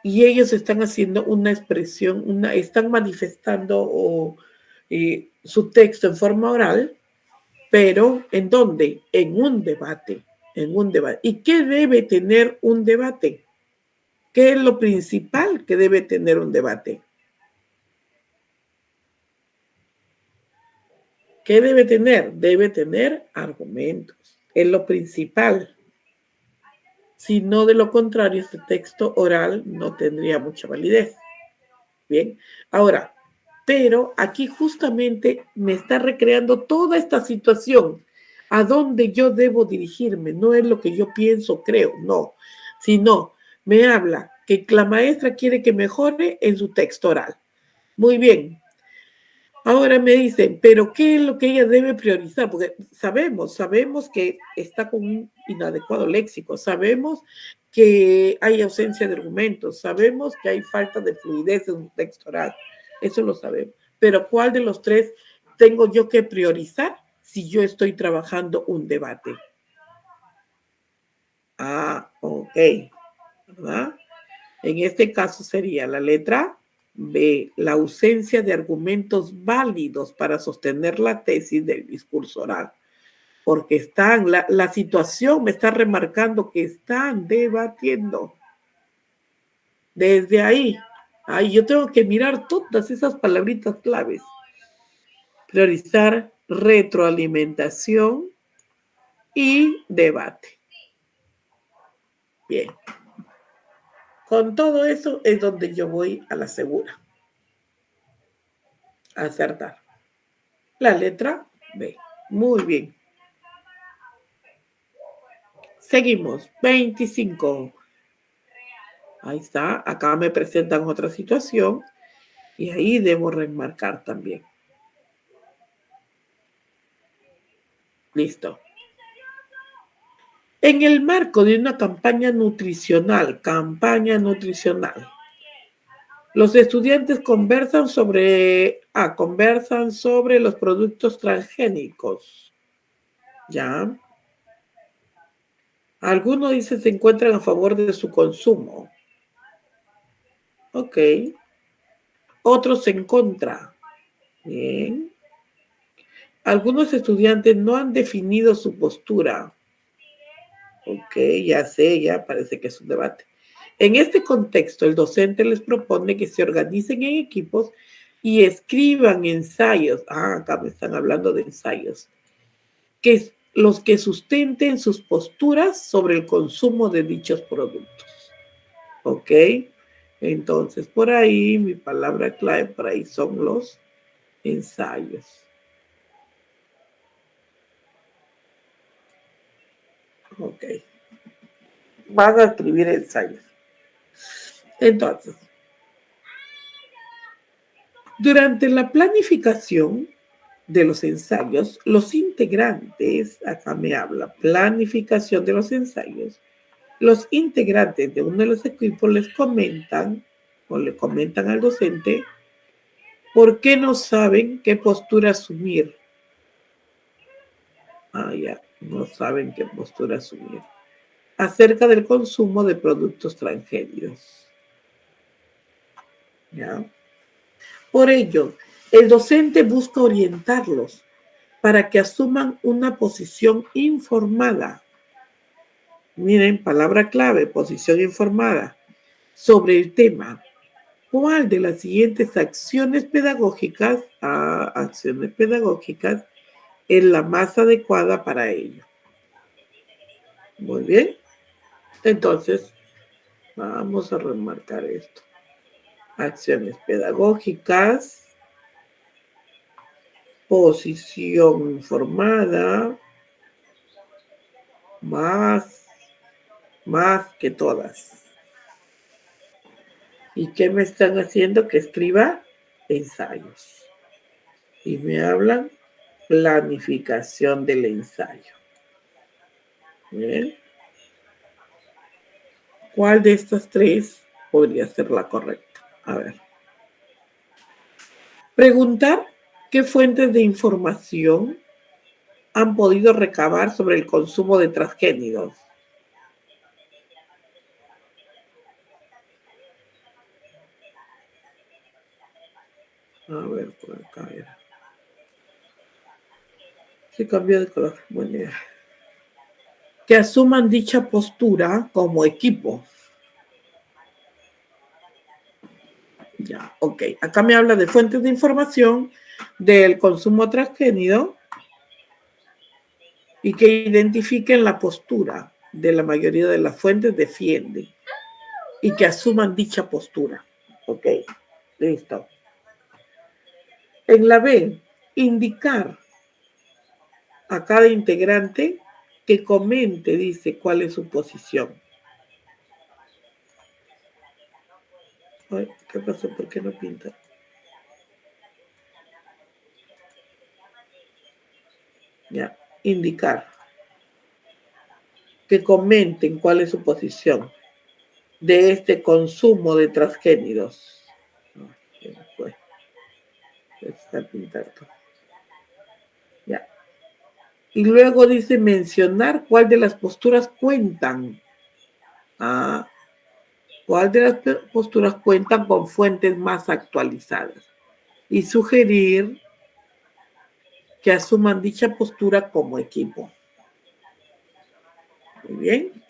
Y ellos están haciendo una expresión, están manifestando su texto en forma oral, pero ¿en dónde? En un debate, en un debate. ¿Y qué debe tener un debate? ¿Qué es lo principal que debe tener un debate? ¿Qué debe tener? Debe tener argumentos. Es lo principal. Si no, de lo contrario, este texto oral no tendría mucha validez. Bien, ahora, pero aquí justamente me está recreando toda esta situación. ¿A dónde yo debo dirigirme? No es lo que yo pienso, creo, no. Sino, me habla que la maestra quiere que mejore en su texto oral. Muy bien. Ahora me dicen, pero ¿qué es lo que ella debe priorizar? Porque sabemos que está con un inadecuado léxico, sabemos que hay ausencia de argumentos, sabemos que hay falta de fluidez en un texto oral, eso lo sabemos. Pero ¿cuál de los tres tengo yo que priorizar si yo estoy trabajando un debate? Ok, ¿verdad? En este caso sería la letra B, la ausencia de argumentos válidos para sostener la tesis del discurso oral. Porque la situación me está remarcando que están debatiendo. Desde ahí, yo tengo que mirar todas esas palabritas claves. Priorizar retroalimentación y debate. Bien. Con todo eso es donde yo voy a la segura. Acertar. La letra B. Muy bien. Seguimos. 25. Ahí está. Acá me presentan otra situación y ahí debo remarcar también. Listo. En el marco de una campaña nutricional, los estudiantes conversan sobre los productos transgénicos. ¿Ya? Algunos dicen se encuentran a favor de su consumo. Ok. Otros en contra. Bien. Algunos estudiantes no han definido su postura. Ok, ya sé, ya parece que es un debate. En este contexto, el docente les propone que se organicen en equipos y escriban ensayos. Acá me están hablando de ensayos. Los que sustenten sus posturas sobre el consumo de dichos productos. ¿Ok? Entonces, por ahí, mi palabra clave por ahí son los ensayos. Ok. Van a escribir ensayos. Entonces, durante la planificación de los ensayos, los integrantes, acá me habla, planificación de los ensayos, los integrantes de uno de los equipos le comentan al docente por qué no saben qué postura asumir. Ya, no saben qué postura asumir. Acerca del consumo de productos transgénicos. ¿Ya? Por ello, el docente busca orientarlos para que asuman una posición informada. Miren, palabra clave, posición informada, sobre el tema. ¿Cuál de las siguientes acciones pedagógicas es la más adecuada para ello? Muy bien. Entonces, vamos a remarcar esto. Acciones pedagógicas, posición informada, más que todas. ¿Y qué me están haciendo? Que escriba ensayos. Y me hablan planificación del ensayo. ¿Bien? ¿Cuál de estas tres podría ser la correcta? A ver. Preguntar qué fuentes de información han podido recabar sobre el consumo de transgénicos. A ver, por acá era. Se cambió de color. Buena idea. Que asuman dicha postura como equipo. Ya, ok. Acá me habla de fuentes de información del consumo transgénico y que identifiquen la postura de la mayoría de las fuentes, defienden y que asuman dicha postura. Ok, listo. En la B, indicar a cada integrante que comente, dice, cuál es su posición. Ay, ¿qué pasó? ¿Por qué no pinta? Ya, indicar. Que comenten cuál es su posición de este consumo de transgénicos. Pues, está pintando. Ya. Y luego dice mencionar cuál de las posturas cuentan. Cuál de las posturas cuentan con fuentes más actualizadas. Y sugerir que asuman dicha postura como equipo. Muy bien.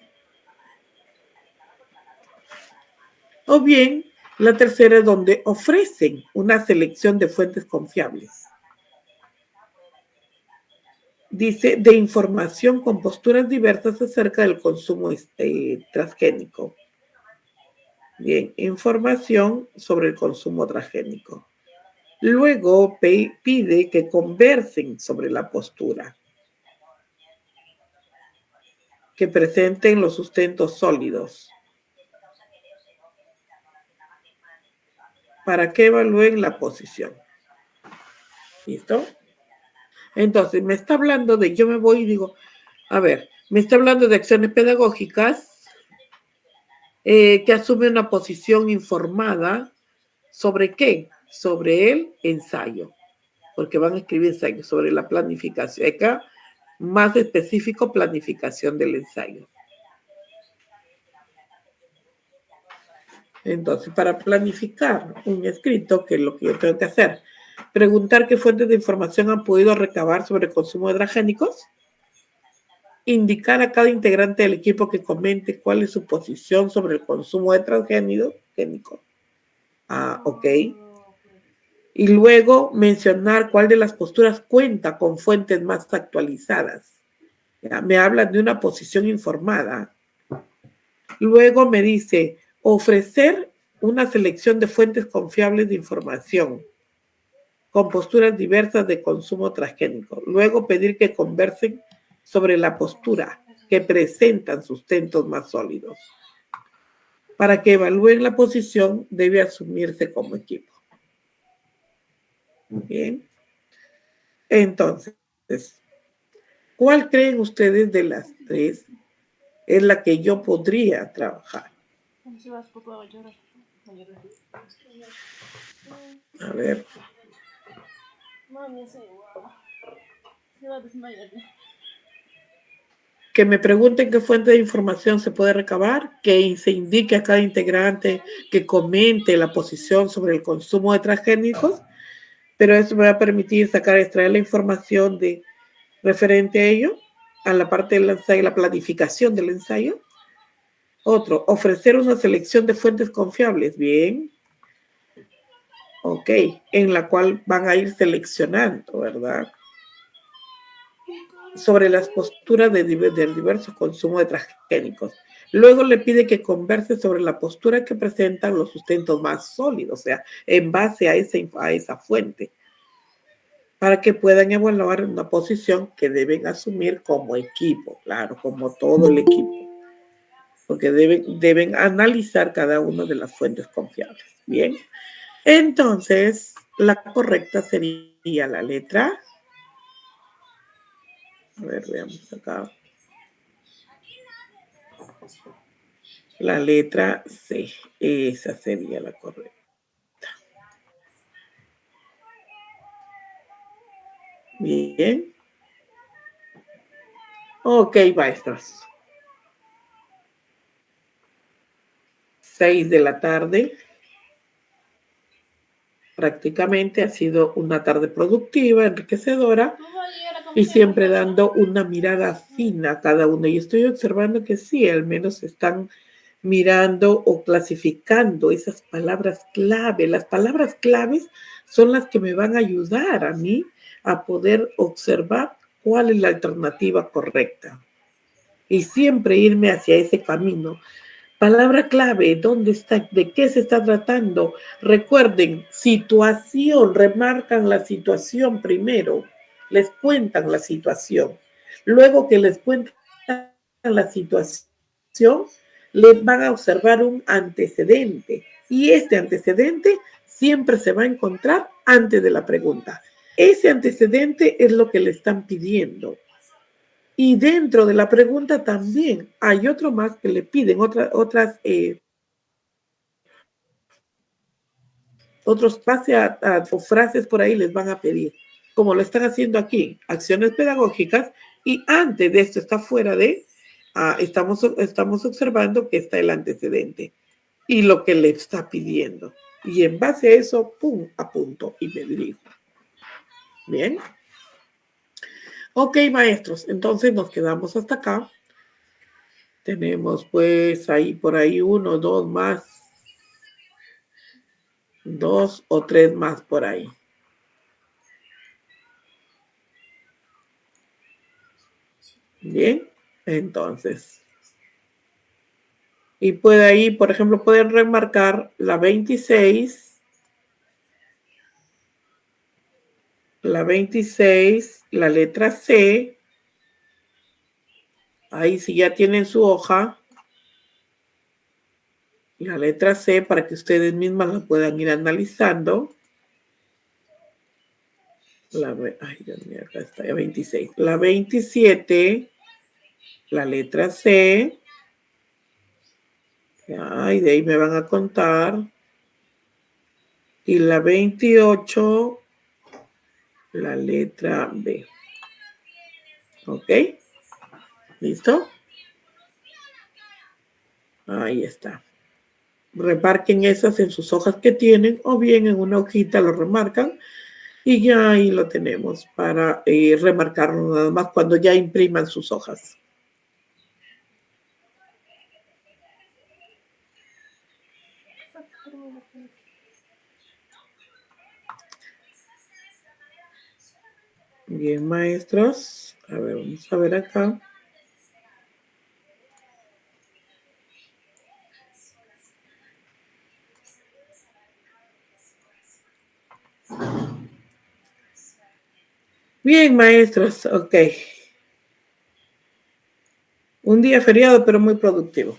O bien, la tercera es donde ofrecen una selección de fuentes confiables. Dice, de información con posturas diversas acerca del consumo transgénico. Bien, información sobre el consumo transgénico. Luego pide que conversen sobre la postura, que presenten los sustentos sólidos, para que evalúen la posición. ¿Listo? Entonces, me está hablando de, yo me voy y digo, a ver, me está hablando de acciones pedagógicas que asume una posición informada sobre qué, sobre el ensayo, porque van a escribir ensayo sobre la planificación. Acá, más específico, planificación del ensayo. Entonces, para planificar un escrito, que es lo que yo tengo que hacer, preguntar qué fuentes de información han podido recabar sobre el consumo de transgénicos, indicar a cada integrante del equipo que comente cuál es su posición sobre el consumo de transgénicos. Ok. Y luego mencionar cuál de las posturas cuenta con fuentes más actualizadas. Ya, me hablan de una posición informada. Luego me dice ofrecer una selección de fuentes confiables de información con posturas diversas de consumo transgénico. Luego pedir que conversen sobre la postura, que presentan sustentos más sólidos. Para que evalúen la posición, debe asumirse como equipo. Bien. Entonces, ¿cuál creen ustedes de las tres es la que yo podría trabajar? A ver. Que me pregunten qué fuente de información se puede recabar, que se indique a cada integrante que comente la posición sobre el consumo de transgénicos, pero eso me va a permitir extraer la información referente a ello, a la parte del ensayo, la planificación del ensayo. Otro, ofrecer una selección de fuentes confiables, bien. Ok, en la cual van a ir seleccionando, ¿verdad? Sobre las posturas del diverso consumo de transgénicos. Luego le pide que converse sobre la postura que presentan los sustentos más sólidos, o sea, en base a esa fuente, para que puedan evaluar una posición que deben asumir como equipo, claro, como todo el equipo, porque deben analizar cada una de las fuentes confiables. Bien, entonces la correcta sería la letra. A ver, veamos acá. La letra C, esa sería la correcta. Bien. Ok, maestros. 6 de la tarde. Prácticamente ha sido una tarde productiva, enriquecedora y siempre dando una mirada fina a cada uno. Y estoy observando que sí, al menos están mirando o clasificando esas palabras clave. Las palabras claves son las que me van a ayudar a mí a poder observar cuál es la alternativa correcta. Y siempre irme hacia ese camino. Palabra clave, ¿dónde está? ¿De qué se está tratando? Recuerden, situación, remarcan la situación primero, les cuentan la situación. Luego que les cuentan la situación, les van a observar un antecedente. Y este antecedente siempre se va a encontrar antes de la pregunta. Ese antecedente es lo que le están pidiendo. Y dentro de la pregunta también hay otro más que le piden, otras frases por ahí les van a pedir, como lo están haciendo aquí, acciones pedagógicas, y antes de esto está fuera de, estamos observando que está el antecedente y lo que le está pidiendo. Y en base a eso, pum, apunto y me dirijo. Bien. Ok, maestros, entonces nos quedamos hasta acá. Tenemos pues ahí por ahí 1, 2 más, 2 o 3 más por ahí. Bien, entonces. Y puede ahí, por ejemplo, pueden remarcar la 26, la letra C. Ahí si ya tienen su hoja, la letra C, para que ustedes mismas la puedan ir analizando. Ay, Dios mío, acá está, la 26. La 27, la letra C. Ay, de ahí me van a contar. Y la 28, la letra B. ¿Ok? ¿Listo? Ahí está. Remarquen esas en sus hojas que tienen o bien en una hojita lo remarcan y ya ahí lo tenemos para remarcarlo nada más cuando ya impriman sus hojas. Bien, maestros. A ver, vamos a ver acá. Bien, maestros. Ok. Un día feriado, pero muy productivo.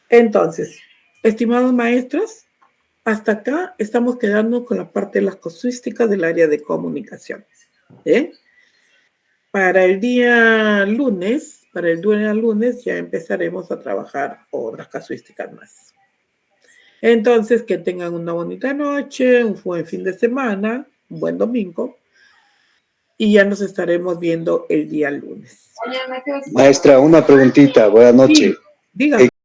Entonces, estimados maestros, hasta acá estamos quedando con la parte de las casuísticas del área de comunicación. ¿Bien? Para el día lunes, ya empezaremos a trabajar otras casuísticas más. Entonces, que tengan una bonita noche, un buen fin de semana, un buen domingo, y ya nos estaremos viendo el día lunes. Maestra, una preguntita. Buenas noches. Sí, dígame.